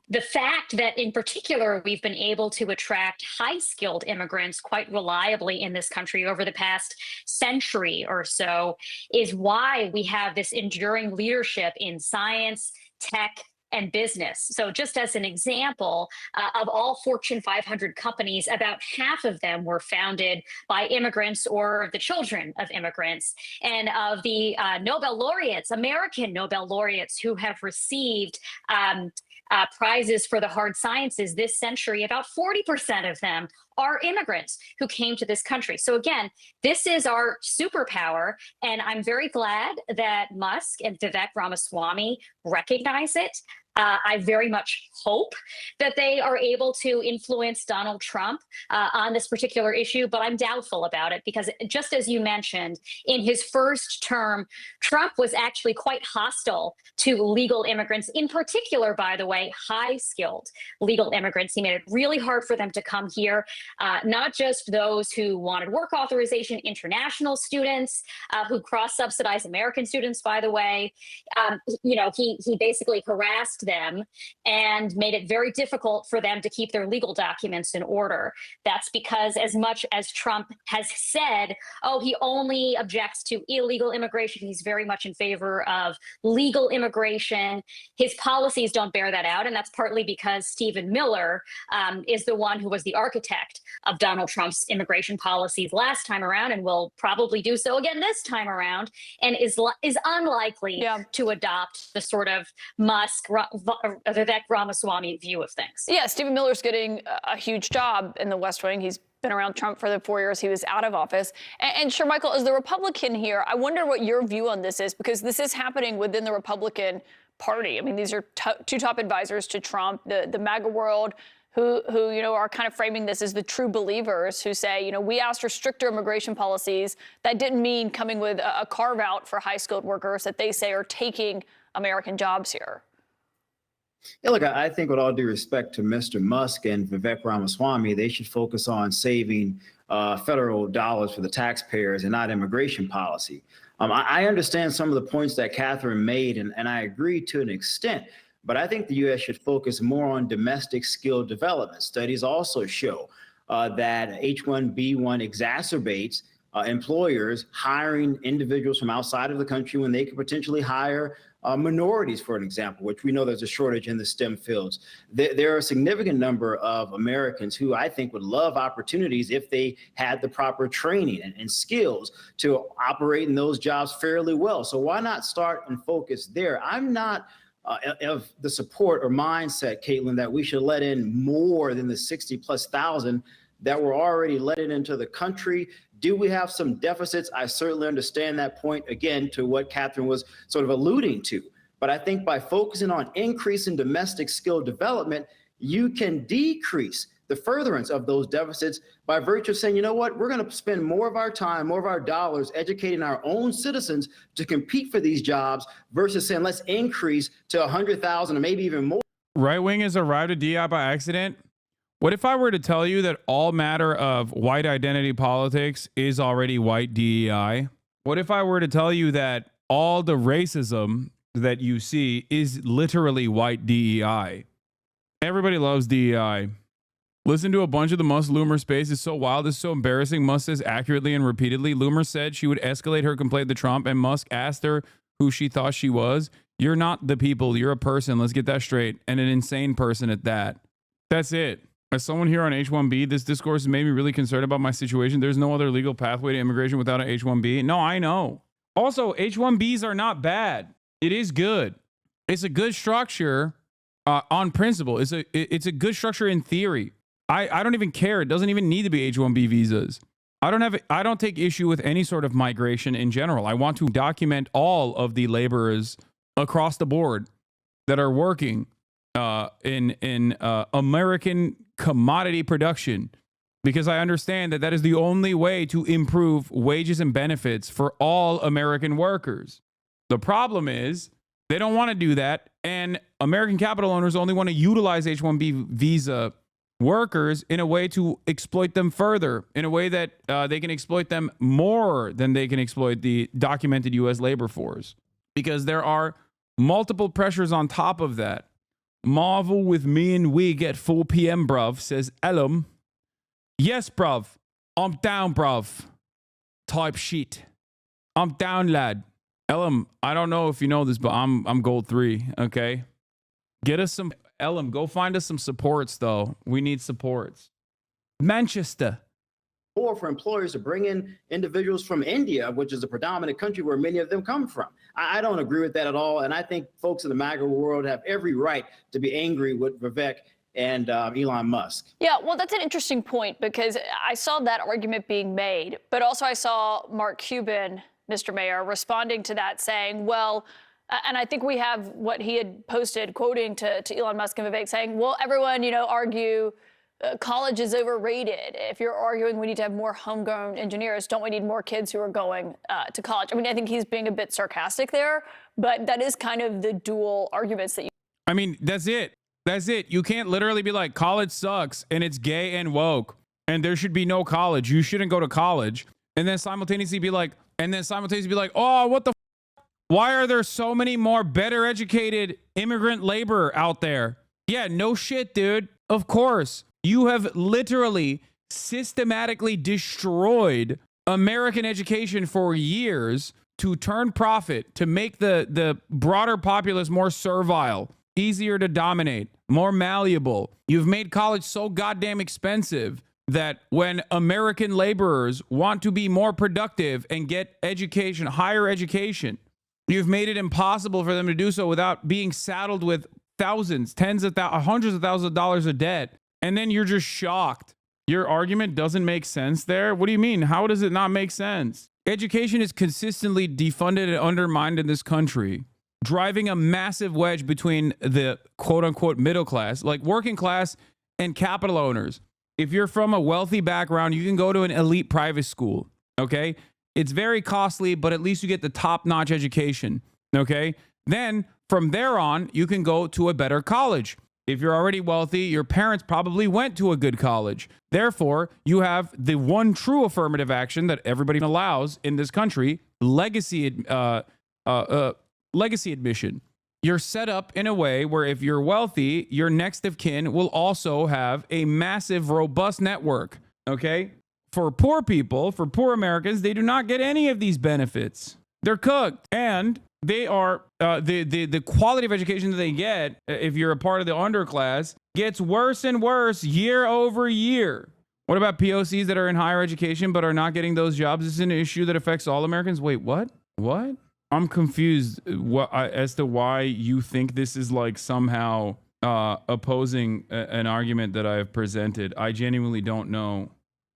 The fact that, in particular, we've been able to attract high-skilled immigrants quite reliably in this country over the past century or so is why we have this enduring leadership in science, tech, and business. So just as an example, of all Fortune 500 companies, about half of them were founded by immigrants or the children of immigrants. And of the Nobel laureates, American Nobel laureates who have received prizes for the hard sciences this century, about 40% of them are immigrants who came to this country. So again, this is our superpower, and I'm very glad that Musk and Vivek Ramaswamy recognize it. I very much hope that they are able to influence Donald Trump on this particular issue, but I'm doubtful about it because, just as you mentioned, in his first term, Trump was actually quite hostile to legal immigrants, in particular, by the way, high-skilled legal immigrants. He made it really hard for them to come here, not just those who wanted work authorization, international students who cross-subsidized American students, by the way. He basically harassed them and made it very difficult for them to keep their legal documents in order. That's because, as much as Trump has said, he only objects to illegal immigration, he's very much in favor of legal immigration. His policies don't bear that out, and that's partly because Stephen Miller is the one who was the architect of Donald Trump's immigration policies last time around, and will probably do so again this time around, and is unlikely to adopt the sort of Musk, Vivek Ramaswamy view of things. Yeah, Stephen Miller's getting a huge job in the West Wing. He's been around Trump for the 4 years he was out of office. And Michael, as the Republican here, I wonder what your view on this is, because this is happening within the Republican Party. I mean, these are two top advisors to Trump, the MAGA world, who are kind of framing this as the true believers who say, we asked for stricter immigration policies. That didn't mean coming with a carve out for high-skilled workers that they say are taking American jobs here. Yeah, look, I think with all due respect to Mr. Musk and Vivek Ramaswamy, they should focus on saving federal dollars for the taxpayers and not immigration policy. I understand some of the points that Catherine made, and I agree to an extent. But I think the U.S. should focus more on domestic skill development. Studies also show that H-1B1 exacerbates employers hiring individuals from outside of the country when they could potentially hire minorities, for an example, which we know there's a shortage in the STEM fields. There are a significant number of Americans who I think would love opportunities if they had the proper training and skills to operate in those jobs fairly well. So why not start and focus there? I'm not of the support or mindset, Caitlin, that we should let in more than the 60,000+ that were already let into the country. Do we have some deficits? I certainly understand that point, again, to what Catherine was sort of alluding to. But I think by focusing on increasing domestic skill development, you can decrease the furtherance of those deficits by virtue of saying, you know what, we're going to spend more of our time, more of our dollars educating our own citizens to compete for these jobs versus saying, let's increase to 100,000 or maybe even more. Right wing has arrived at DI by accident. What if I were to tell you that all matter of white identity politics is already white DEI? What if I were to tell you that all the racism that you see is literally white DEI? Everybody loves DEI. Listen to a bunch of the Musk Loomer space. It's so wild. It's so embarrassing. Musk says accurately and repeatedly. Loomer said she would escalate her complaint to Trump, and Musk asked her who she thought she was. You're not the people. You're a person. Let's get that straight. And an insane person at that. That's it. As someone here on H-1B, this discourse has made me really concerned about my situation. There's no other legal pathway to immigration without an H-1B. No, I know. Also, H-1Bs are not bad. It is good. It's a good structure on principle. It's a good structure in theory. I don't even care. It doesn't even need to be H-1B visas. I don't take issue with any sort of migration in general. I want to document all of the laborers across the board that are working in American commodity production, because I understand that that is the only way to improve wages and benefits for all American workers. The problem is they don't want to do that, and American capital owners only want to utilize H-1B visa workers in a way to exploit them further, in a way that they can exploit them more than they can exploit the documented U.S. labor force, because there are multiple pressures on top of that. Marvel with me and wig at 4 p.m, bruv, says Elon. Yes, bruv. I'm down, bruv. Type shit. I'm down, lad. Elon, I don't know if you know this, but I'm gold 3, okay? Get us some... Elon, go find us some supports, though. We need supports. Manchester. Or for employers to bring in individuals from India, which is a predominant country where many of them come from. I don't agree with that at all. And I think folks in the MAGA world have every right to be angry with Vivek and Elon Musk. Yeah, well, that's an interesting point, because I saw that argument being made, but also I saw Mark Cuban, Mr. Mayor, responding to that saying, well, and I think we have what he had posted, quoting to Elon Musk and Vivek, saying, well, everyone, argue college is overrated. If you're arguing we need to have more homegrown engineers, don't we need more kids who are going to college? I mean, I think he's being a bit sarcastic there, but that is kind of the dual arguments that you... I mean, that's it. That's it. You can't literally be like, college sucks and it's gay and woke and there should be no college. You shouldn't go to college. And then simultaneously be like, oh, what the why are there so many more better educated immigrant labor out there? Yeah, no shit, dude. Of course. You have literally systematically destroyed American education for years to turn profit, to make the broader populace more servile, easier to dominate, more malleable. You've made college so goddamn expensive that when American laborers want to be more productive and get education, higher education, you've made it impossible for them to do so without being saddled with thousands, hundreds of thousands of dollars of debt. And then you're just shocked. Your argument doesn't make sense there. What do you mean? How does it not make sense? Education is consistently defunded and undermined in this country, driving a massive wedge between the quote unquote middle class, like working class, and capital owners. If you're from a wealthy background, you can go to an elite private school. Okay. It's very costly, but at least you get the top-notch education. Okay. Then from there on, you can go to a better college. If you're already wealthy, your parents probably went to a good college. Therefore, you have the one true affirmative action that everybody allows in this country, legacy admission. You're set up in a way where if you're wealthy, your next of kin will also have a massive, robust network, okay? For poor people, for poor Americans, they do not get any of these benefits. They're cooked. And they are, the quality of education that they get, if you're a part of the underclass, gets worse and worse year over year. What about POCs that are in higher education but are not getting those jobs? This is an issue that affects all Americans. Wait, what? What? I'm confused as to why you think this is like somehow opposing an argument that I have presented. I genuinely don't know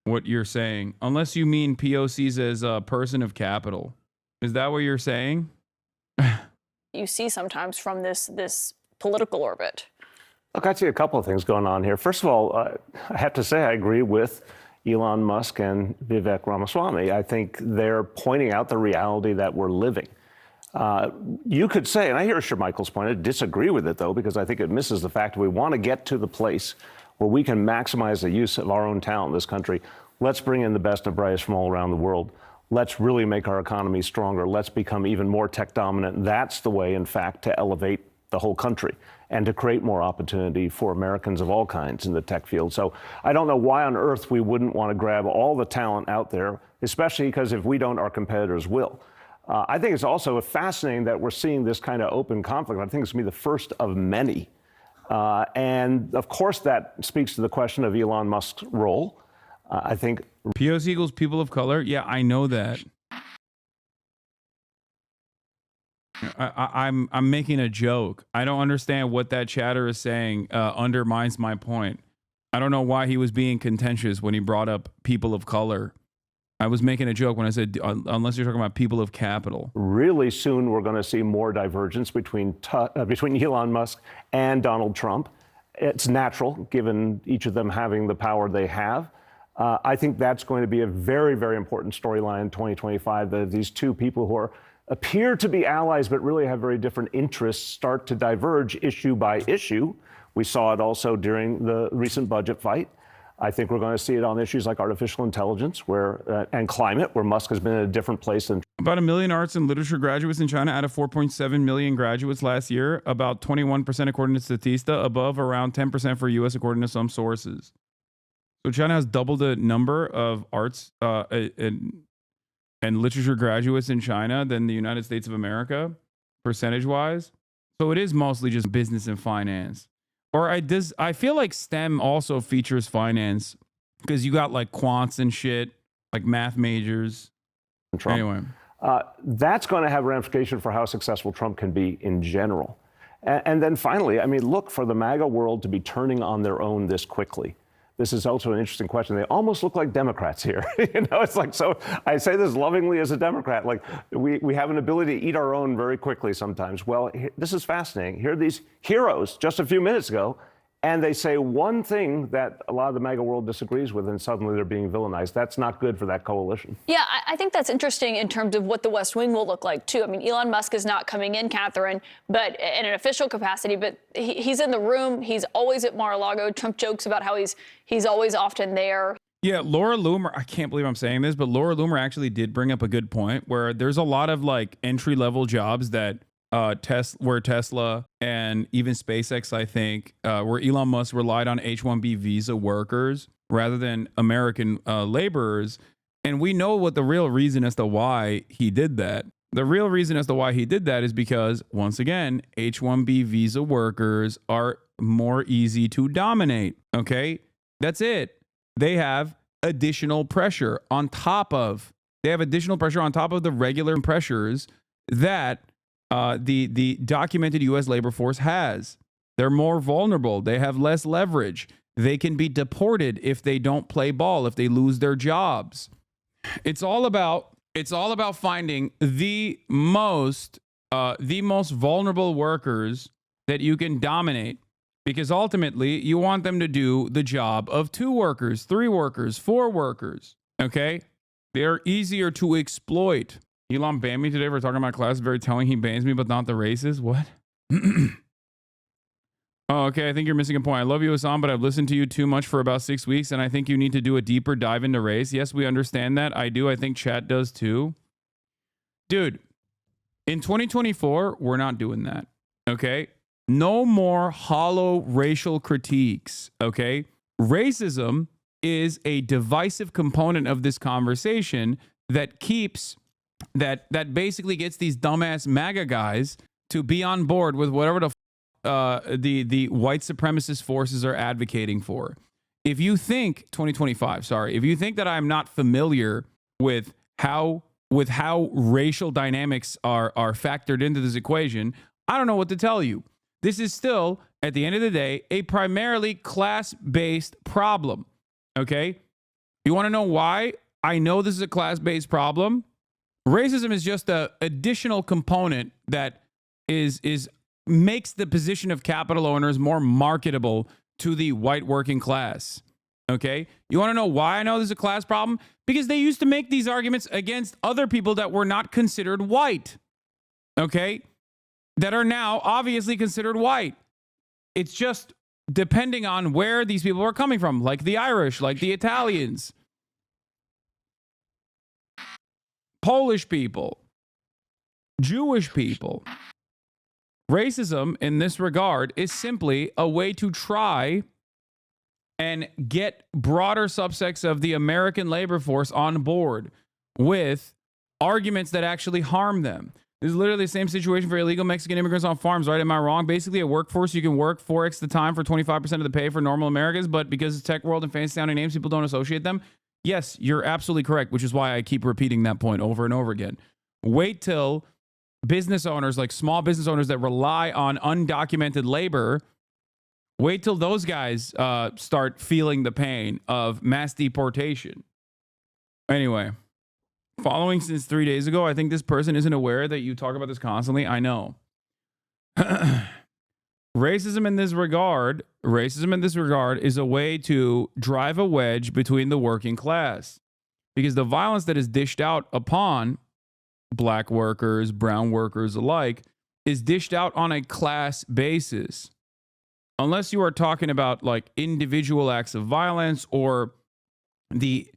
what you're saying, unless you mean POCs as a person of capital. Is that what you're saying? You see sometimes from this political orbit. Look, I see a couple of things going on here. First of all, I have to say I agree with Elon Musk and Vivek Ramaswamy. I think they're pointing out the reality that we're living. You could say, and I hear Shermichael's point, I disagree with it though, because I think it misses the fact that we want to get to the place where we can maximize the use of our own talent in this country. Let's bring in the best and brightest from all around the world. Let's really make our economy stronger. Let's become even more tech dominant. That's the way, in fact, to elevate the whole country and to create more opportunity for Americans of all kinds in the tech field. So I don't know why on earth we wouldn't want to grab all the talent out there, especially because if we don't, our competitors will. I think it's also fascinating that we're seeing this kind of open conflict. I think it's going to be the first of many. And of course, that speaks to the question of Elon Musk's role. I think POC equals people of color. Yeah, I know that. I'm making a joke. I don't understand what that chatter is saying undermines my point. I don't know why he was being contentious when he brought up people of color. I was making a joke when I said, unless you're talking about people of capital. Really soon, we're going to see more divergence between Elon Musk and Donald Trump. It's natural, given each of them having the power they have. I think that's going to be a very, very important storyline in 2025, that these two people who appear to be allies but really have very different interests start to diverge issue by issue. We saw it also during the recent budget fight. I think we're going to see it on issues like artificial intelligence and climate, where Musk has been in a different place than. About 1 million arts and literature graduates in China out of 4.7 million graduates last year, about 21% according to Statista, above around 10% for U.S. according to some sources. So China has double the number of arts and literature graduates in China than the United States of America, percentage-wise. So it is mostly just business and finance. Or I feel like STEM also features finance, because you got like quants and shit, like math majors. Trump. Anyway. That's going to have ramifications for how successful Trump can be in general. And then finally, I mean, look, for the MAGA world to be turning on their own this quickly. This is also an interesting question. They almost look like Democrats here. You know, it's like, so I say this lovingly as a Democrat, like we have an ability to eat our own very quickly sometimes. Well, this is fascinating. Here are these heroes just a few minutes ago, and they say one thing that a lot of the MAGA world disagrees with, and suddenly they're being villainized. That's not good for that coalition. Yeah, I think that's interesting in terms of what the West Wing will look like, too. I mean, Elon Musk is not coming in, Catherine, but in an official capacity, but he's in the room. He's always at Mar-a-Lago. Trump jokes about how he's always often there. Yeah, Laura Loomer, I can't believe I'm saying this, but Laura Loomer actually did bring up a good point, where there's a lot of like entry-level jobs that where Tesla and even SpaceX, I think, where Elon Musk relied on H-1B visa workers rather than American laborers. And we know what the real reason as to why he did that. The real reason as to why he did that is because, once again, H-1B visa workers are more easy to dominate. Okay, that's it. They have additional pressure on top of the regular pressures that the documented U.S. labor force has. They're more vulnerable. They have less leverage. They can be deported if they don't play ball, if they lose their jobs. It's all about finding the most vulnerable workers that you can dominate, because ultimately you want them to do the job of 2 workers, 3 workers, 4 workers. Okay, they're easier to exploit. Elon banned me today for talking about class. Very telling, he bans me, but not the races. What? Oh, okay. I think you're missing a point. I love you, Hasan, but I've listened to you too much for about 6 weeks, and I think you need to do a deeper dive into race. Yes, we understand that. I do. I think chat does too. Dude, in 2024, we're not doing that. Okay? No more hollow racial critiques. Okay? Racism is a divisive component of this conversation that keeps that basically gets these dumbass MAGA guys to be on board with whatever the white supremacist forces are advocating for. If you think 2025, sorry, if you think that I'm not familiar with how racial dynamics are factored into this equation, I don't know what to tell you. This is still, at the end of the day, a primarily class-based problem. Okay? You want to know why I know this is a class-based problem? Racism is just an additional component that makes the position of capital owners more marketable to the white working class. Okay? You want to know why I know this is a class problem? Because they used to make these arguments against other people that were not considered white. Okay? That are now obviously considered white. It's just depending on where these people are coming from, like the Irish, like the Italians, Polish people, Jewish people. Racism in this regard is simply a way to try and get broader subsects of the American labor force on board with arguments that actually harm them. This is literally the same situation for illegal Mexican immigrants on farms, right? Am I wrong? Basically, a workforce, you can work 4x the time for 25% of the pay for normal Americans, but because it's tech world and fancy sounding names, people don't associate them. Yes, you're absolutely correct, which is why I keep repeating that point over and over again. Wait till business owners, like small business owners that rely on undocumented labor, wait till those guys start feeling the pain of mass deportation. Anyway, following since 3 days ago, I think this person isn't aware that you talk about this constantly. I know. Racism in this regard is a way to drive a wedge between the working class, because the violence that is dished out upon black workers, brown workers alike, is dished out on a class basis. Unless you are talking about like individual acts of violence or the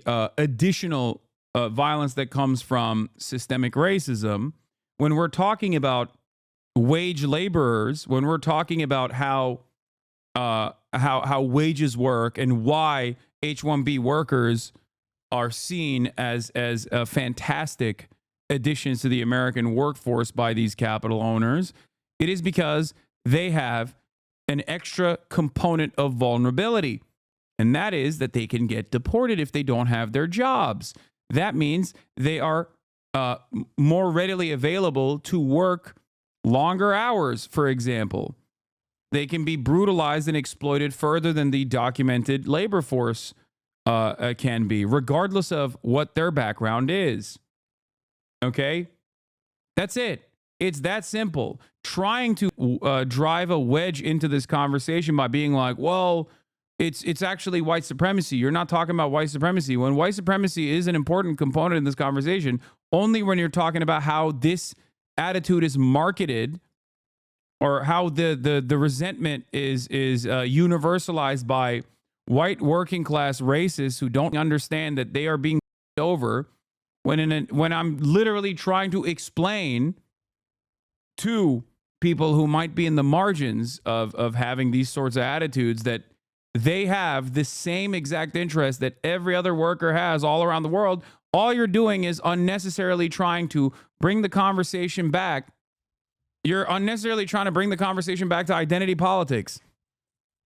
additional violence that comes from systemic racism, when we're talking about wage laborers, when we're talking about how wages work and why H-1B workers are seen as fantastic additions to the American workforce by these capital owners, it is because they have an extra component of vulnerability. And that is that they can get deported if they don't have their jobs. That means they are more readily available to work longer hours, for example. They can be brutalized and exploited further than the documented labor force can be, regardless of what their background is. Okay? That's it. It's that simple. Trying to drive a wedge into this conversation by being like, well, it's actually white supremacy. You're not talking about white supremacy. When white supremacy is an important component in this conversation, only when you're talking about how this attitude is marketed or how the resentment is universalized by white working class racists who don't understand that they are being over, when I'm literally trying to explain to people who might be in the margins of having these sorts of attitudes that they have the same exact interest that every other worker has all around the world. All you're doing is unnecessarily trying to bring the conversation back. You're unnecessarily trying to bring the conversation back to identity politics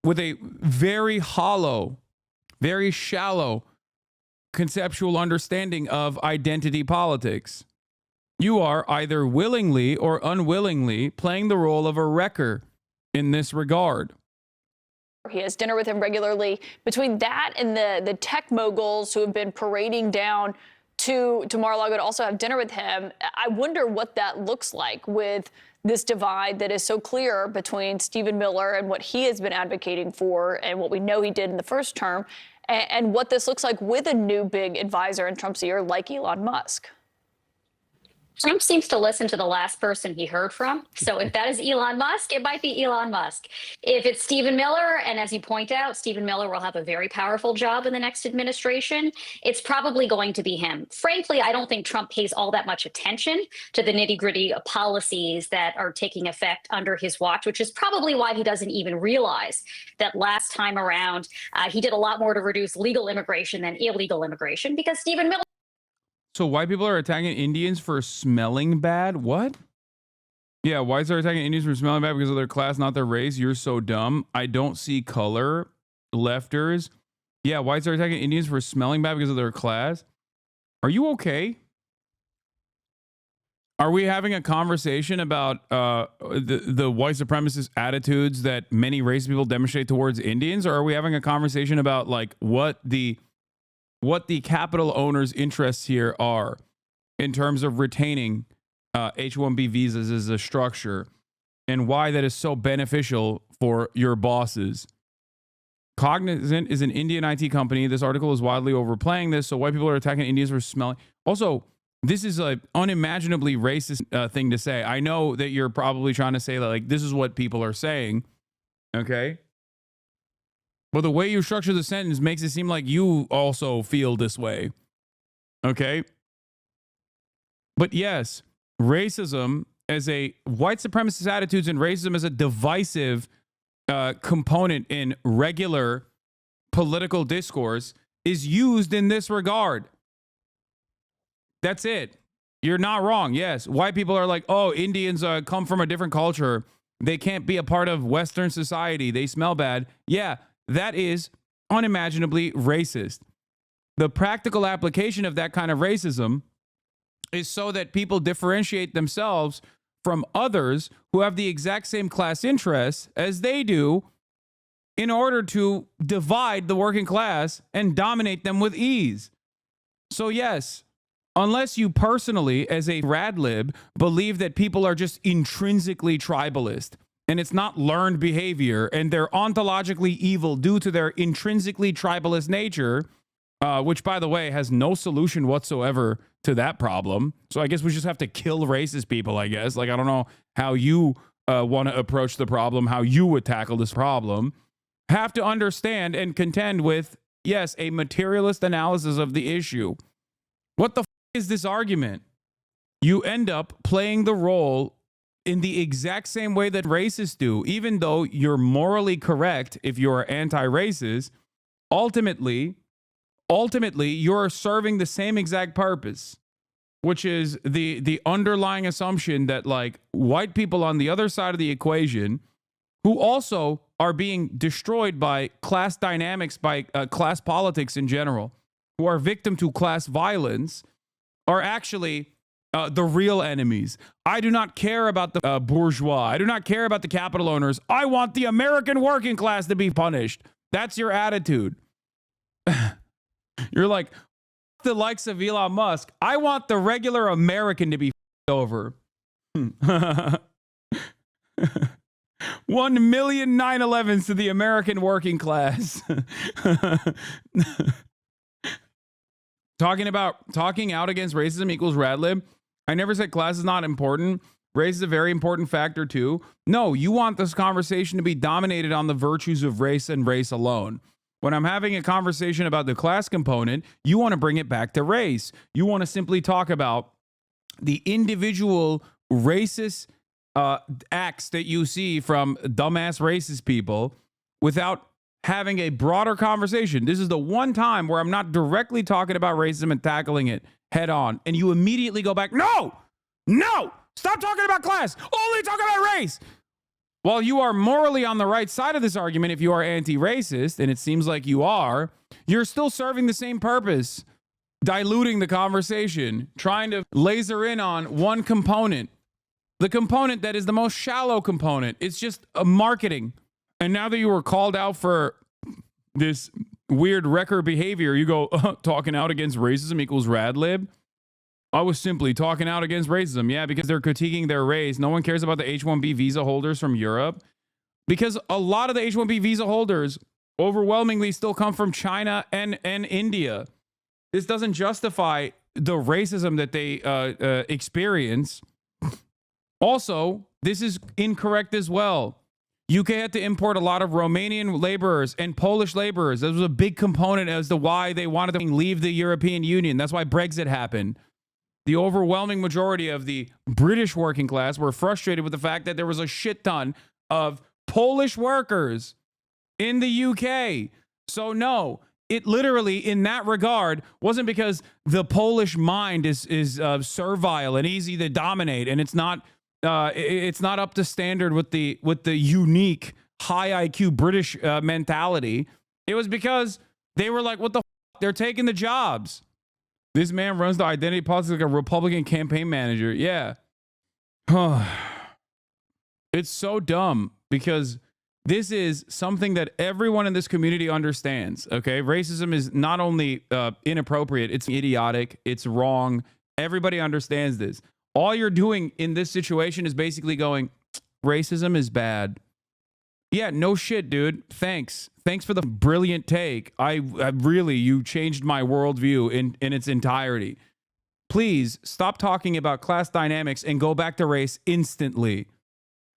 with a very hollow, very shallow conceptual understanding of identity politics. You are either willingly or unwillingly playing the role of a wrecker in this regard. He has dinner with him regularly. Between that and the tech moguls who have been parading down to Mar-a-Lago to also have dinner with him, I wonder what that looks like with this divide that is so clear between Stephen Miller and what he has been advocating for and what we know he did in the first term, and what this looks like with a new big advisor in Trump's ear like Elon Musk. Trump seems to listen to the last person he heard from. So if that is Elon Musk, it might be Elon Musk. If it's Stephen Miller, and as you point out, Stephen Miller will have a very powerful job in the next administration, it's probably going to be him. Frankly, I don't think Trump pays all that much attention to the nitty-gritty policies that are taking effect under his watch, which is probably why he doesn't even realize that last time around, he did a lot more to reduce legal immigration than illegal immigration, because Stephen Miller. So white people are attacking Indians for smelling bad? What? Yeah, whites are attacking Indians for smelling bad because of their class, not their race. You're so dumb. I don't see color. Lefters. Yeah, whites are attacking Indians for smelling bad because of their class. Are you okay? Are we having a conversation about the white supremacist attitudes that many race people demonstrate towards Indians? Or are we having a conversation about like what the capital owners' interests here are in terms of retaining H-1B visas as a structure and why that is so beneficial for your bosses? Cognizant is an Indian IT company. This article is widely overplaying this, so white people are attacking Indians for smelling. Also, this is an unimaginably racist thing to say. I know that you're probably trying to say that, like, this is what people are saying, okay? But the way you structure the sentence makes it seem like you also feel this way. Okay? But yes, racism as a white supremacist attitudes and racism as a divisive component in regular political discourse is used in this regard. That's it. You're not wrong. Yes, white people are like, oh, Indians come from a different culture. They can't be a part of Western society. They smell bad. Yeah. That is unimaginably racist. The practical application of that kind of racism is so that people differentiate themselves from others who have the exact same class interests as they do in order to divide the working class and dominate them with ease. So yes, unless you personally, as a radlib, believe that people are just intrinsically tribalist, and it's not learned behavior, and they're ontologically evil due to their intrinsically tribalist nature, which, by the way, has no solution whatsoever to that problem. So I guess we just have to kill racist people, I guess. Like, I don't know how you want to approach the problem, how you would tackle this problem. Have to understand and contend with, yes, a materialist analysis of the issue. What the is this argument? You end up playing the role in the exact same way that racists do. Even though you're morally correct if you're anti-racist, ultimately you're serving the same exact purpose, which is the underlying assumption that, like, white people on the other side of the equation, who also are being destroyed by class dynamics, by class politics in general, who are victim to class violence, are actually the real enemies. I do not care about the bourgeois. I do not care about the capital owners. I want the American working class to be punished. That's your attitude. You're like, the likes of Elon Musk. I want the regular American to be over. 1 million 9/11s to the American working class. Talking out against racism equals radlib. I never said class is not important. Race is a very important factor too. No, you want this conversation to be dominated on the virtues of race and race alone. When I'm having a conversation about the class component, you want to bring it back to race. You want to simply talk about the individual racist acts that you see from dumbass racist people without having a broader conversation. This is the one time where I'm not directly talking about racism and tackling it head on. And you immediately go back, no, stop talking about class, only talk about race. While you are morally on the right side of this argument, if you are anti-racist, and it seems like you are, you're still serving the same purpose, diluting the conversation, trying to laser in on one component, the component that is the most shallow component. It's just a marketing. And now that you were called out for this weird wrecker behavior, you go, talking out against racism equals radlib. I was simply talking out against racism. Yeah, because they're critiquing their race. No one cares about the H-1B visa holders from Europe, because a lot of the H-1B visa holders overwhelmingly still come from China and India. This doesn't justify the racism that they experience. Also, this is incorrect as well. UK had to import a lot of Romanian laborers and Polish laborers. This was a big component as to why they wanted to leave the European Union. That's why Brexit happened. The overwhelming majority of the British working class were frustrated with the fact that there was a shit ton of Polish workers in the UK. So no, it literally, in that regard, wasn't because the Polish mind is servile and easy to dominate, and it's not up to standard with the unique high IQ British mentality. It was because they were like, what the f-? They're taking the jobs. This man runs the identity politics like a Republican campaign manager. Yeah. It's so dumb because this is something that everyone in this community understands. Okay. Racism is not only inappropriate, it's idiotic, it's wrong. Everybody understands this. All you're doing in this situation is basically going, racism is bad. Yeah, no shit, dude. Thanks for the brilliant take. I really, you changed my worldview in its entirety. Please stop talking about class dynamics and go back to race instantly.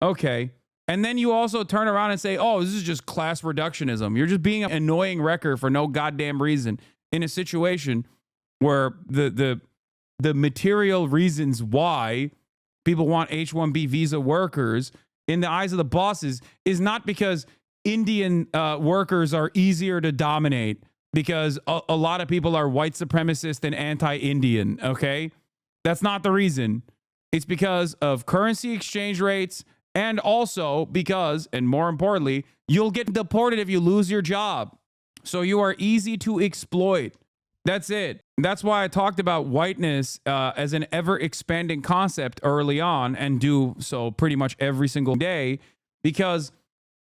Okay. And then you also turn around and say, oh, this is just class reductionism. You're just being an annoying wrecker for no goddamn reason in a situation where the material reasons why people want H-1B visa workers in the eyes of the bosses is not because Indian workers are easier to dominate, because a lot of people are white supremacist and anti-Indian, okay? That's not the reason. It's because of currency exchange rates, and also because, and more importantly, you'll get deported if you lose your job. So you are easy to exploit. That's it. That's why I talked about whiteness as an ever-expanding concept early on, and do so pretty much every single day, because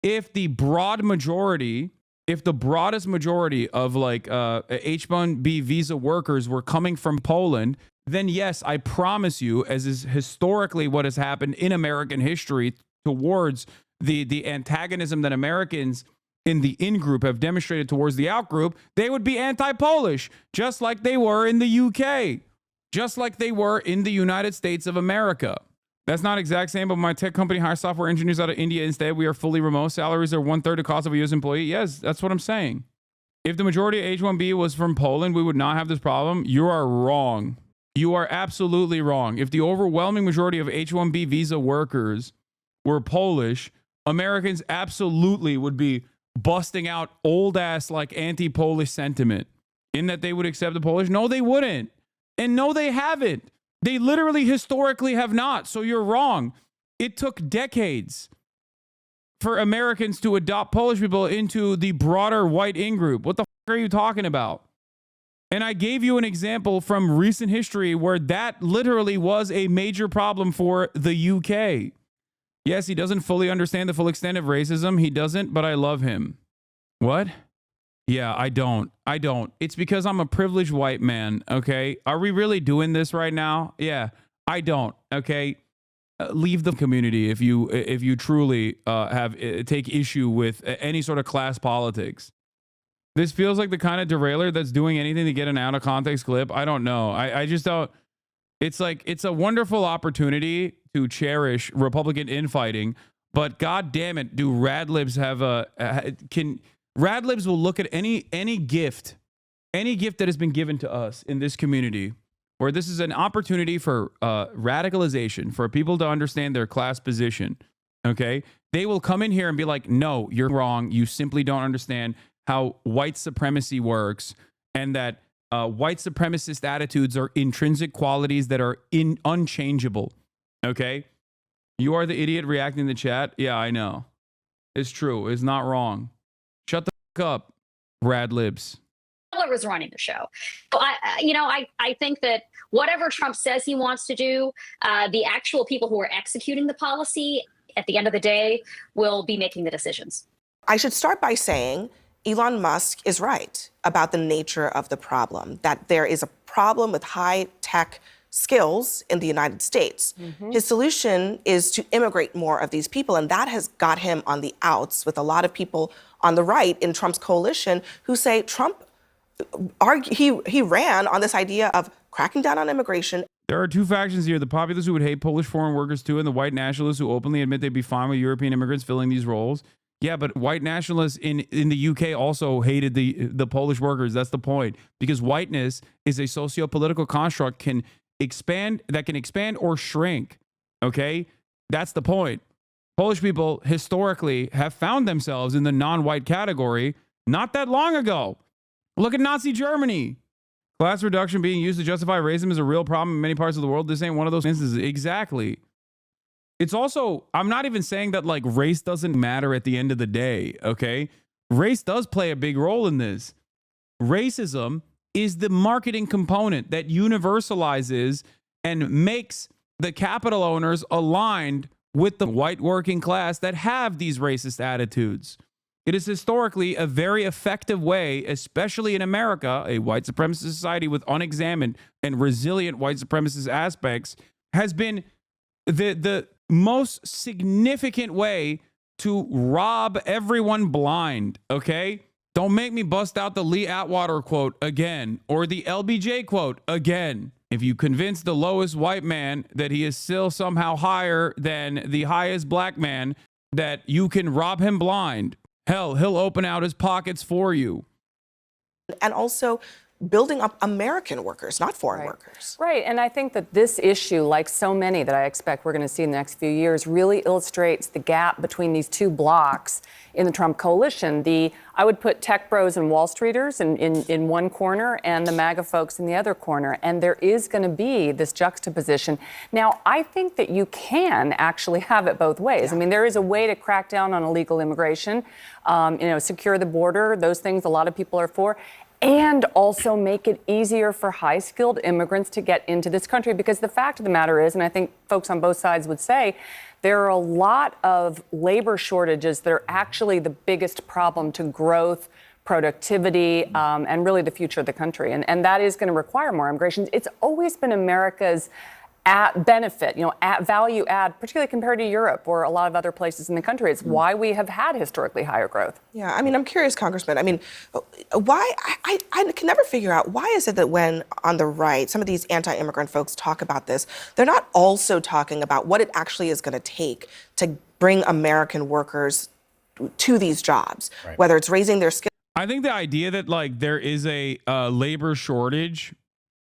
if the broadest majority of like H-1B visa workers were coming from Poland, then yes, I promise you, as is historically what has happened in American history towards the antagonism that Americans in the in-group have demonstrated towards the out-group, they would be anti-Polish, just like they were in the UK, just like they were in the United States of America. That's not exact same, but my tech company hires software engineers out of India instead. We are fully remote. Salaries are 1/3 the cost of a U.S. employee. Yes, that's what I'm saying. If the majority of H-1B was from Poland, we would not have this problem. You are wrong. You are absolutely wrong. If the overwhelming majority of H-1B visa workers were Polish, Americans absolutely would be busting out old ass like anti-Polish sentiment in that they would accept the Polish. No, they wouldn't. And no, they haven't. They literally historically have not. So you're wrong. It took decades for Americans to adopt Polish people into the broader white in-group. What the fuck are you talking about? And I gave you an example from recent history where that literally was a major problem for the UK. Yes, he doesn't fully understand the full extent of racism. He doesn't, but I love him. What? Yeah, I don't. It's because I'm a privileged white man, okay? Are we really doing this right now? Yeah, I don't, okay? Leave the community if you truly take issue with any sort of class politics. This feels like the kind of derailer that's doing anything to get an out of context clip. I don't know. I just don't. It's like, it's a wonderful opportunity to cherish Republican infighting, but god damn it, do radlibs have radlibs will look at any gift that has been given to us in this community, where this is an opportunity for radicalization, for people to understand their class position, okay? They will come in here and be like, no, you're wrong. You simply don't understand how white supremacy works, and that white supremacist attitudes are intrinsic qualities that are unchangeable, okay? You are the idiot reacting in the chat. Yeah, I know. It's true. It's not wrong. Shut the fuck up, radlibs. Was running the show. So I think that whatever Trump says he wants to do, the actual people who are executing the policy at the end of the day will be making the decisions. I should start by saying Elon Musk is right about the nature of the problem, that there is a problem with high-tech skills in the United States. Mm-hmm. His solution is to immigrate more of these people, and that has got him on the outs with a lot of people on the right in Trump's coalition who say Trump, he ran on this idea of cracking down on immigration. There are two factions here: the populace who would hate Polish foreign workers too, and the white nationalists who openly admit they'd be fine with European immigrants filling these roles. Yeah, but white nationalists in the UK also hated the Polish workers. That's the point. Because whiteness is a socio-political construct that can expand or shrink. Okay? That's the point. Polish people historically have found themselves in the non-white category not that long ago. Look at Nazi Germany. Class reduction being used to justify racism is a real problem in many parts of the world. This ain't one of those instances. Exactly. It's also, I'm not even saying that like race doesn't matter at the end of the day, okay? Race does play a big role in this. Racism is the marketing component that universalizes and makes the capital owners aligned with the white working class that have these racist attitudes. It is historically a very effective way, especially in America, a white supremacist society with unexamined and resilient white supremacist aspects, has been the most significant way to rob everyone blind, okay? Don't make me bust out the Lee Atwater quote again or the LBJ quote again. If you convince the lowest white man that he is still somehow higher than the highest black man, that you can rob him blind, hell, he'll open out his pockets for you. And also building up American workers, not foreign workers. Right, and I think that this issue, like so many that I expect we're going to see in the next few years, really illustrates the gap between these two blocks in the Trump coalition. I would put tech bros and Wall Streeters in one corner and the MAGA folks in the other corner, and there is going to be this juxtaposition. Now, I think that you can actually have it both ways. I mean, there is a way to crack down on illegal immigration, secure the border, those things a lot of people are for, and also make it easier for high-skilled immigrants to get into this country. Because the fact of the matter is, and I think folks on both sides would say, there are a lot of labor shortages that are actually the biggest problem to growth, productivity, and really the future of the country. And that is going to require more immigration. It's always been America's benefit, value add, particularly compared to Europe or a lot of other places in the country. It's why we have had historically higher growth. Yeah, I mean, I'm curious, Congressman. I mean, why, I can never figure out, why is it that when on the right, some of these anti-immigrant folks talk about this, they're not also talking about what it actually is going to take to bring American workers to these jobs, whether it's raising their skills. I think the idea that like there is a labor shortage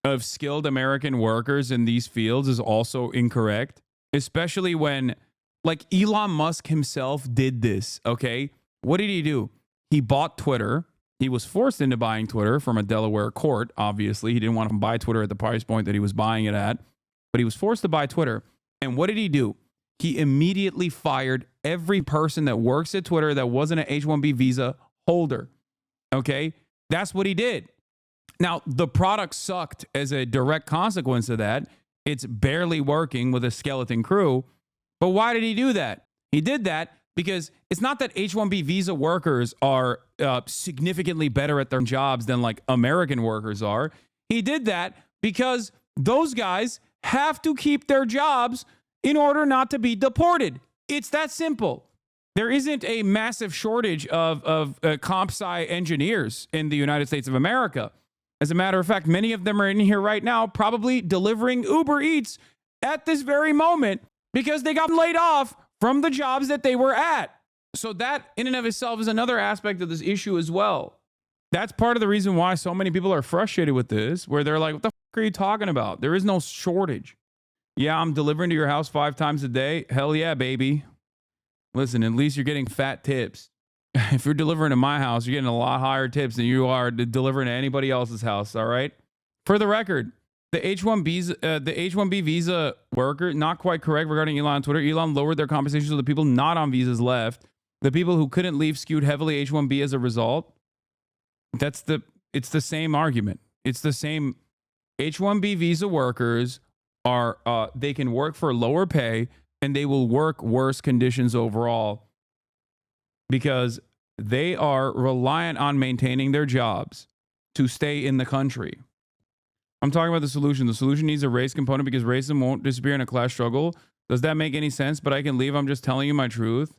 of skilled American workers in these fields is also incorrect, especially when like Elon Musk himself did this. Okay. What did he do? He bought Twitter. He was forced into buying Twitter from a Delaware court. Obviously, he didn't want to buy Twitter at the price point that he was buying it at, but he was forced to buy Twitter. And what did he do? He immediately fired every person that works at Twitter that wasn't an H-1B visa holder. Okay. That's what he did. Now, the product sucked as a direct consequence of that. It's barely working with a skeleton crew. But why did he do that? He did that because it's not that H-1B visa workers are significantly better at their jobs than like American workers are. He did that because those guys have to keep their jobs in order not to be deported. It's that simple. There isn't a massive shortage of comp sci engineers in the United States of America. As a matter of fact, many of them are in here right now, probably delivering Uber Eats at this very moment because they got laid off from the jobs that they were at. So that in and of itself is another aspect of this issue as well. That's part of the reason why so many people are frustrated with this, where they're like, what the fuck are you talking about? There is no shortage. Yeah, I'm delivering to your house 5 times a day. Hell yeah, baby. Listen, at least you're getting fat tips. If you're delivering to my house, you're getting a lot higher tips than you are delivering to anybody else's house, all right? For the record, the H-1B visa worker, not quite correct regarding Elon on Twitter. Elon lowered their compensation so the people not on visas left. The people who couldn't leave skewed heavily H-1B as a result. It's the same argument. It's the same. H-1B visa workers are, they can work for lower pay and they will work worse conditions overall, because they are reliant on maintaining their jobs to stay in the country. I'm talking about the solution. The solution needs a race component because racism won't disappear in a class struggle. Does that make any sense? But I can leave. I'm just telling you my truth.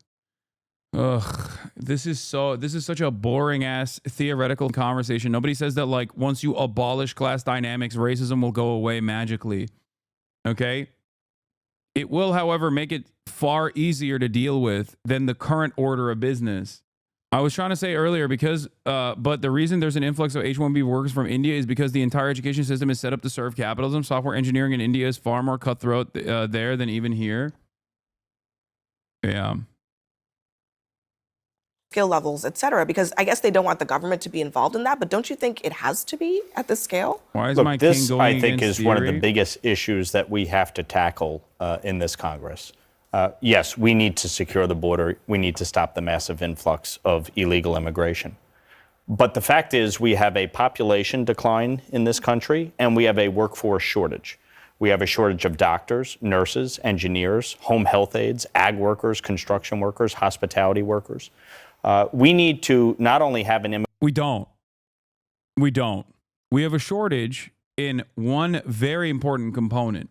Ugh, this is such a boring ass theoretical conversation. Nobody says that like once you abolish class dynamics, racism will go away magically. Okay? It will, however, make it far easier to deal with than the current order of business. I was trying to say earlier but the reason there's an influx of H-1B workers from India is because the entire education system is set up to serve capitalism. Software engineering in India is far more cutthroat there than even here. Yeah. Skill levels, et cetera, because I guess they don't want the government to be involved in that, but don't you think it has to be at this scale? Why is Look, my this, king going I think, against is one of the theory? biggest issues that we have to tackle in this Congress. Yes, we need to secure the border. We need to stop the massive influx of illegal immigration. But the fact is we have a population decline in this country, and we have a workforce shortage. We have a shortage of doctors, nurses, engineers, home health aides, ag workers, construction workers, hospitality workers. We need to not only have an... We don't. We have a shortage in one very important component.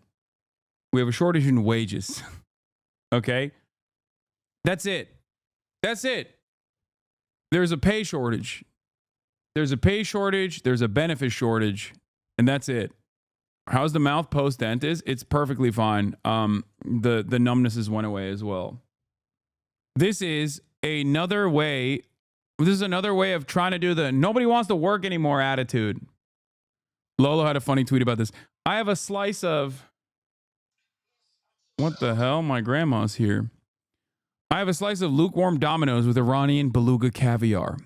We have a shortage in wages. Okay? That's it. There's a pay shortage. There's a benefit shortage, and that's it. How's the mouth post-dentist? It's perfectly fine. The numbnesses went away as well. This is another way of trying to do the nobody wants to work anymore attitude. Lolo had a funny tweet about this. I have a slice of... What the hell? My grandma's here. I have a slice of lukewarm Domino's with Iranian beluga caviar.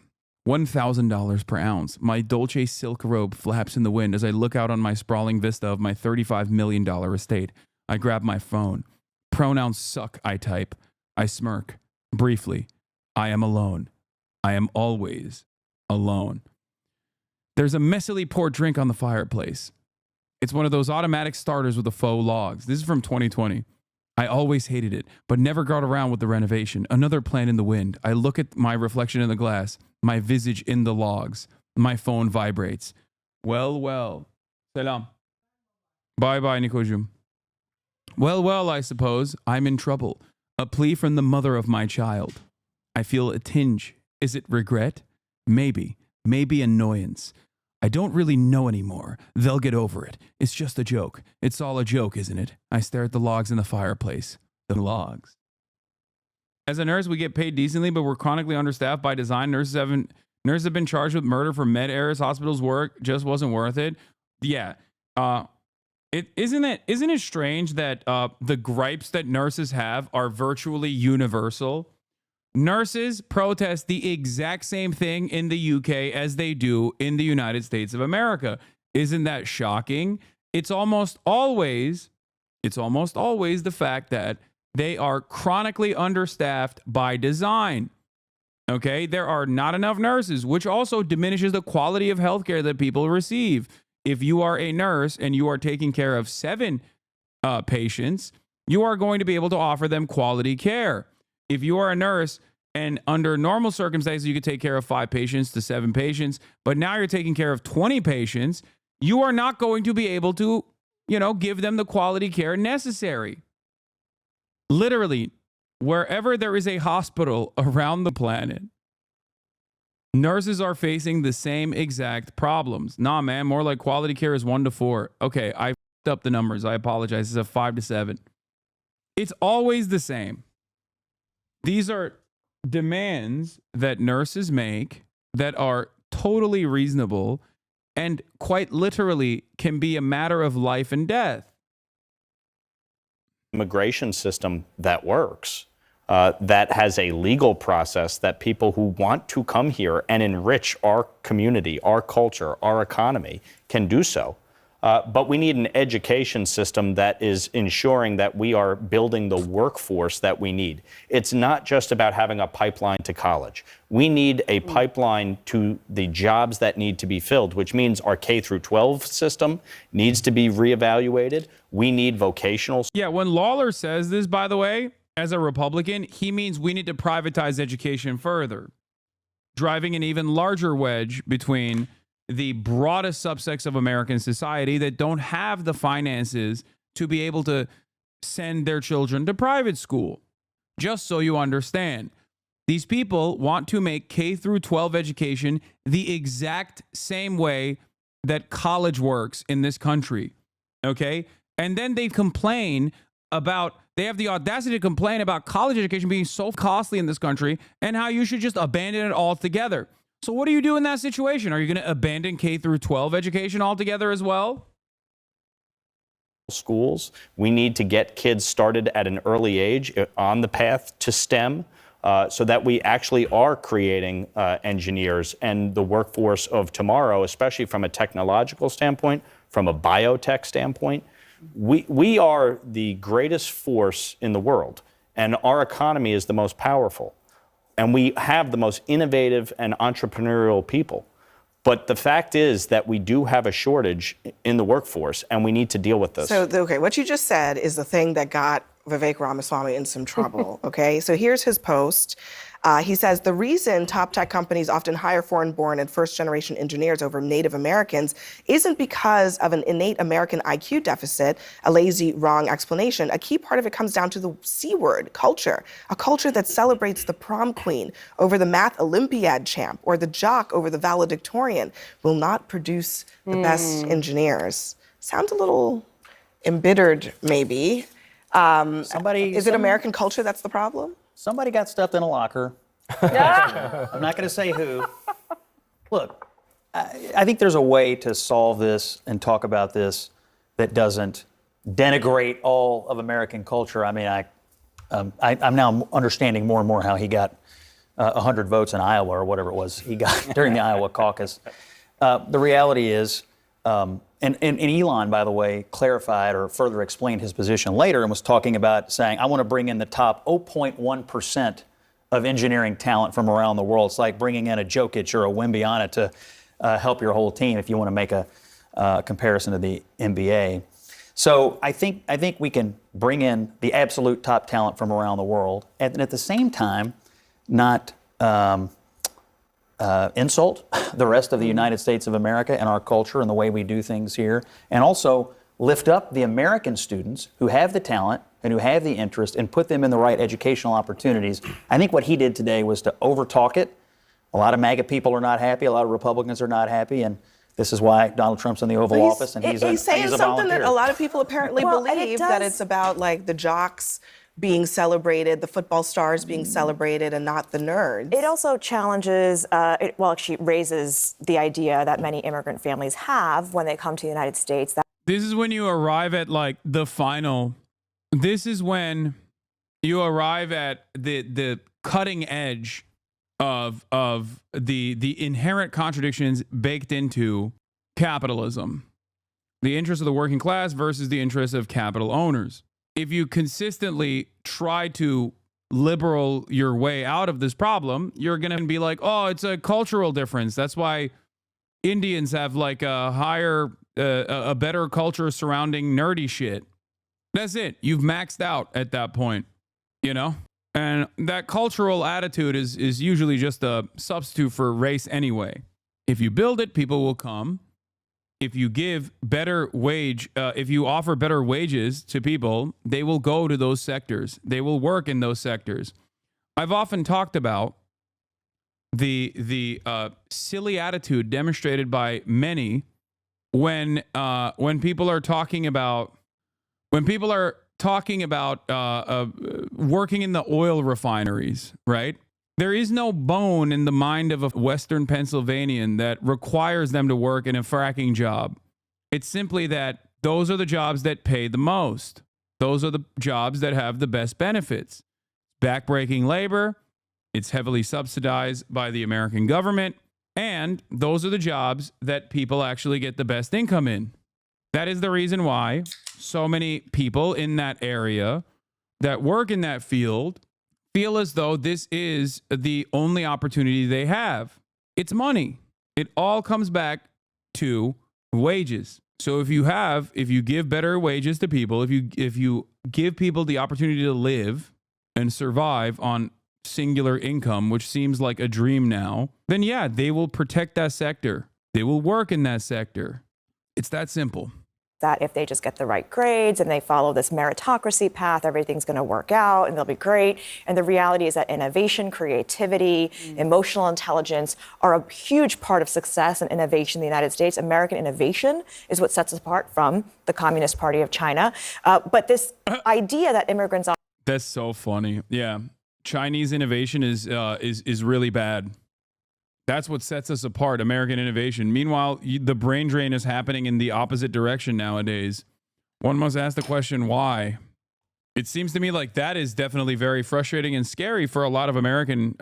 $1,000 per ounce. My Dolce silk robe flaps in the wind as I look out on my sprawling vista of my $35 million estate. I grab my phone. Pronouns suck, I type. I smirk. Briefly. I am alone. I am always alone. There's a messily poured drink on the fireplace. It's one of those automatic starters with the faux logs. This is from 2020. I always hated it, but never got around with the renovation. Another plant in the wind. I look at my reflection in the glass, my visage in the logs. My phone vibrates. Well. Selam. Bye, Nikojum. Well, I suppose. I'm in trouble. A plea from the mother of my child. I feel a tinge. Is it regret? Maybe annoyance. I don't really know anymore. They'll get over it. It's just a joke. It's all a joke, isn't it? I stare at the logs in the fireplace. The logs. As a nurse, we get paid decently, but we're chronically understaffed by design. Nurses have been charged with murder for med errors. Hospitals' work just wasn't worth it. Yeah. Isn't it strange that the gripes that nurses have are virtually universal? Nurses protest the exact same thing in the UK as they do in the United States of America. Isn't that shocking? It's almost always the fact that they are chronically understaffed by design. Okay? There are not enough nurses, which also diminishes the quality of healthcare that people receive. If you are a nurse and you are taking care of 7 patients, you are going to be able to offer them quality care. If you are a nurse and under normal circumstances, you could take care of 5 patients to 7 patients, but now you're taking care of 20 patients, you are not going to be able to, give them the quality care necessary. Literally, wherever there is a hospital around the planet, nurses are facing the same exact problems. Nah, man, more like quality care is 1 to 4. Okay, I f***ed up the numbers. I apologize. It's a 5 to 7. It's always the same. These are demands that nurses make that are totally reasonable and quite literally can be a matter of life and death. Immigration system that works, that has a legal process that people who want to come here and enrich our community, our culture, our economy can do so. But we need an education system that is ensuring that we are building the workforce that we need. It's not just about having a pipeline to college. We need a pipeline to the jobs that need to be filled, which means our K through 12 system needs to be reevaluated. We need vocational. Yeah, when Lawler says this, by the way, as a Republican, he means we need to privatize education further, driving an even larger wedge between the broadest subsects of American society that don't have the finances to be able to send their children to private school. Just so you understand, These people want to make K through 12 education the exact same way that college works in this country. Okay? And then they complain about, they have the audacity to complain about college education being so costly in this country and how you should just abandon it altogether. So what do you do in that situation? Are you going to abandon K through 12 education altogether as well? Schools. We need to get kids started at an early age on the path to STEM so that we actually are creating engineers and the workforce of tomorrow, especially from a technological standpoint, from a biotech standpoint. We are the greatest force in the world, and our economy is the most powerful. And we have the most innovative and entrepreneurial people. But the fact is that we do have a shortage in the workforce, and we need to deal with this. So, okay, what you just said is the thing that got Vivek Ramaswamy in some trouble, okay? So here's his post. He says, the reason top tech companies often hire foreign-born and first-generation engineers over Native Americans isn't because of an innate American IQ deficit, a lazy, wrong explanation. A key part of it comes down to the C word, culture, a culture that celebrates the prom queen over the math Olympiad champ or the jock over the valedictorian will not produce the best engineers. Sounds a little embittered, maybe. Is it American culture that's the problem? Somebody got stuffed in a locker. I'm not going to say who. Look, I think there's a way to solve this and talk about this that doesn't denigrate all of American culture. I mean, I'm now understanding more and more how he got 100 votes in Iowa or whatever it was he got during the Iowa caucus. The reality is, and Elon, by the way, clarified or further explained his position later and was talking about saying, I want to bring in the top 0.1% of engineering talent from around the world. It's like bringing in a Jokic or a Wembyana to help your whole team if you want to make a comparison to the NBA. So I think we can bring in the absolute top talent from around the world and at the same time not insult the rest of the United States of America and our culture and the way we do things here, and also lift up the American students who have the talent and who have the interest and put them in the right educational opportunities. I think what he did today was to overtalk it. A lot of MAGA people are not happy. A lot of Republicans are not happy. And this is why Donald Trump's in the Oval Office and he's saying a something that volunteer. a lot of people apparently believe, that it's about like the jocks being celebrated, the football stars being celebrated, and not the nerds. It also challenges, actually raises the idea that many immigrant families have when they come to the United States. That This is when you arrive at like the final. This is when you arrive at the cutting edge of the inherent contradictions baked into capitalism. The interests of the working class versus the interests of capital owners. If you consistently try to liberal your way out of this problem, you're going to be like, oh, it's a cultural difference. That's why Indians have like a higher, a better culture surrounding nerdy shit. That's it. You've maxed out at that point, you know? And that cultural attitude is usually just a substitute for race anyway. If you build it, people will come. If you give better wage, if you offer better wages to people, they will go to those sectors. They will work in those sectors. I've often talked about the silly attitude demonstrated by many when people are talking about working in the oil refineries, right? There is no bone in the mind of a Western Pennsylvanian that requires them to work in a fracking job. It's simply that those are the jobs that pay the most. Those are the jobs that have the best benefits. Backbreaking labor, it's heavily subsidized by the American government, and those are the jobs that people actually get the best income in. That is the reason why so many people in that area that work in that field feel as though this is the only opportunity they have. It's money. It all comes back to wages. So if you give better wages to people, if you give people the opportunity to live and survive on singular income, which seems like a dream now, then yeah, they will protect that sector. They will work in that sector. It's that simple. that if they just get the right grades and they follow this meritocracy path, everything's going to work out and they'll be great. And the reality is that innovation, creativity, emotional intelligence are a huge part of success and innovation in the United States. American innovation is what sets us apart from the Communist Party of China. But this idea that immigrants are... That's so funny. Yeah. Chinese innovation is really bad. That's what sets us apart, American innovation. Meanwhile, the brain drain is happening in the opposite direction nowadays. One must ask the question, why? It seems to me like that is definitely very frustrating and scary for a lot of American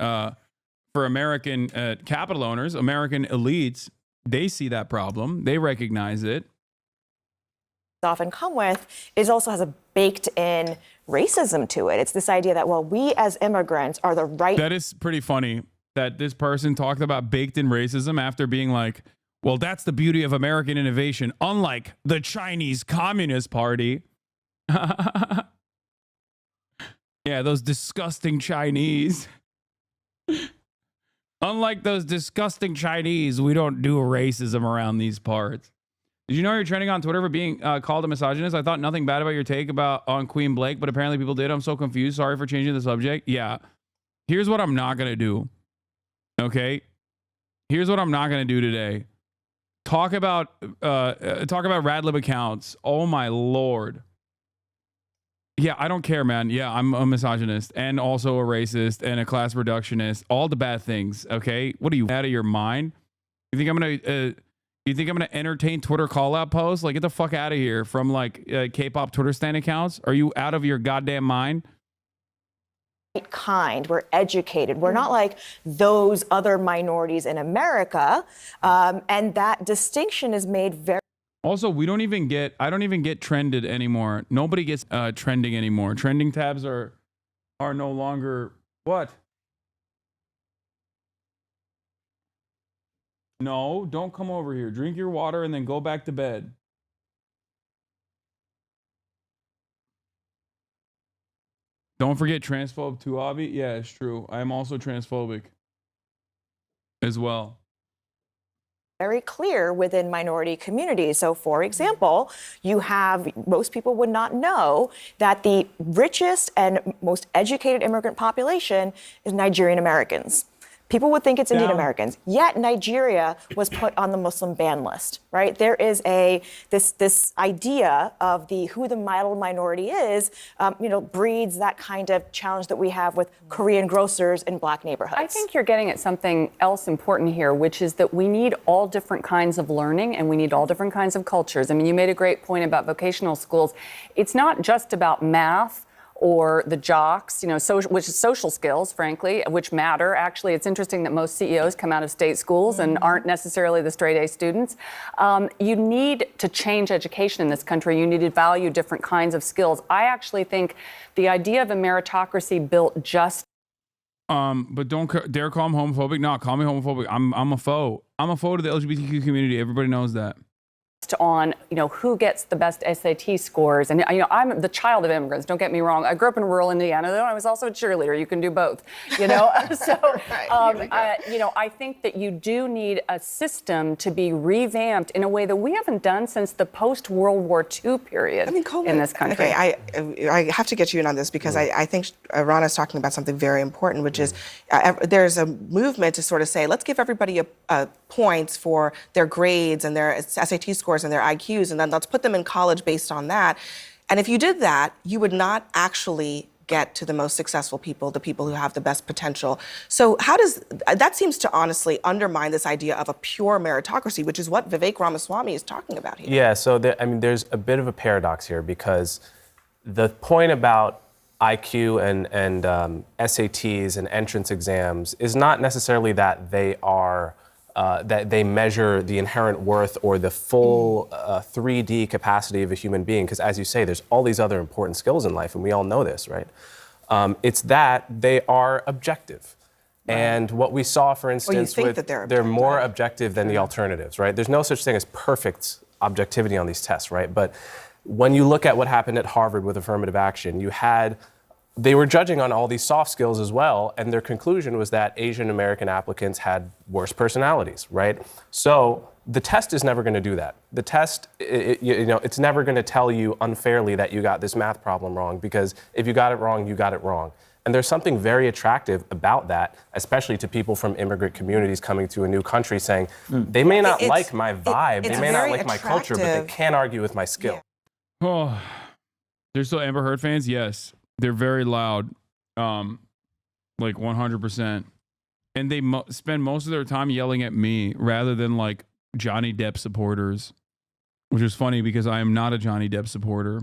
capital owners, American elites. They see that problem. They recognize it. Often come with is also has a baked in racism to it. It's this idea that, well, we as immigrants are the right... That is pretty funny that this person talked about baked in racism after being like, well, that's the beauty of American innovation, unlike the Chinese Communist Party. Yeah, those disgusting Chinese. Unlike those disgusting Chinese, we don't do racism around these parts. Did you know you're trending on Twitter for being called a misogynist? I thought nothing bad about your take on Queen Blake, but apparently people did. I'm so confused. Sorry for changing the subject. Yeah. Here's what I'm not going to do. Okay? Here's what I'm not going to do today. Talk about Radlib accounts. Oh, my Lord. Yeah, I don't care, man. Yeah, I'm a misogynist and also a racist and a class reductionist. All the bad things, okay? What are you, out of your mind? You think I'm going to entertain Twitter call-out posts? Like, get the fuck out of here from, like, K-pop Twitter stan accounts. Are you out of your goddamn mind? Kind, we're educated. We're not like those other minorities in America. And that distinction is made very... Also, I don't even get trended anymore. Nobody gets trending anymore. Trending tabs are no longer... What? No, don't come over here. Drink your water and then go back to bed. Don't forget transphobe too, Avi. Yeah, it's true. I am also transphobic as well. Very clear within minority communities. So, for example, you have, most people would not know that the richest and most educated immigrant population is Nigerian Americans. People would think it's Indian Americans, yet Nigeria was put on the Muslim ban list, right? There is this idea of who the model minority is, breeds that kind of challenge that we have with Korean grocers in black neighborhoods. I think you're getting at something else important here, which is that we need all different kinds of learning and we need all different kinds of cultures. I mean, you made a great point about vocational schools. It's not just about math or the jocks, which is social skills, frankly, which matter. Actually, it's interesting that most CEOs come out of state schools and aren't necessarily the straight A students. You need to change education in this country. You need to value different kinds of skills. I actually think the idea of a meritocracy built just... But don't dare call him homophobic. No, call me homophobic. I'm a foe. I'm a foe to the LGBTQ community. Everybody knows that. On who gets the best SAT scores, and I'm the child of immigrants, don't get me wrong. I grew up in rural Indiana, though I was also a cheerleader. You can do both, so I think that you do need a system to be revamped in a way that we haven't done since the post-World War II period in this country. Okay, I have to get you in on this because I think Rana's talking about something very important, which is there's a movement to sort of say, let's give everybody points for their grades and their SAT scores and their IQs, and then let's put them in college based on that. And if you did that, you would not actually get to the most successful people, the people who have the best potential. So how does that seems to honestly undermine this idea of a pure meritocracy, which is what Vivek Ramaswamy is talking about here. Yeah, so there's a bit of a paradox here because the point about IQ and SATs and entrance exams is not necessarily that they are that they measure the inherent worth or the full 3D capacity of a human being. Because as you say, there's all these other important skills in life, and we all know this, right? It's that they are objective. Right. And what we saw, for instance, they're more objective than the alternatives, right? There's no such thing as perfect objectivity on these tests, right? But when you look at what happened at Harvard with affirmative action, you had they were judging on all these soft skills as well, and their conclusion was that Asian American applicants had worse personalities, right? So the test is never going to do that. The test, it's never going to tell you unfairly that you got this math problem wrong, because if you got it wrong, you got it wrong. And there's something very attractive about that, especially to people from immigrant communities coming to a new country saying, they may not like my vibe, they may not like my culture, but they can't argue with my skill. Yeah. Oh, they're still Amber Heard fans? Yes. They're very loud, like 100%. And they spend most of their time yelling at me rather than like Johnny Depp supporters, which is funny because I am not a Johnny Depp supporter.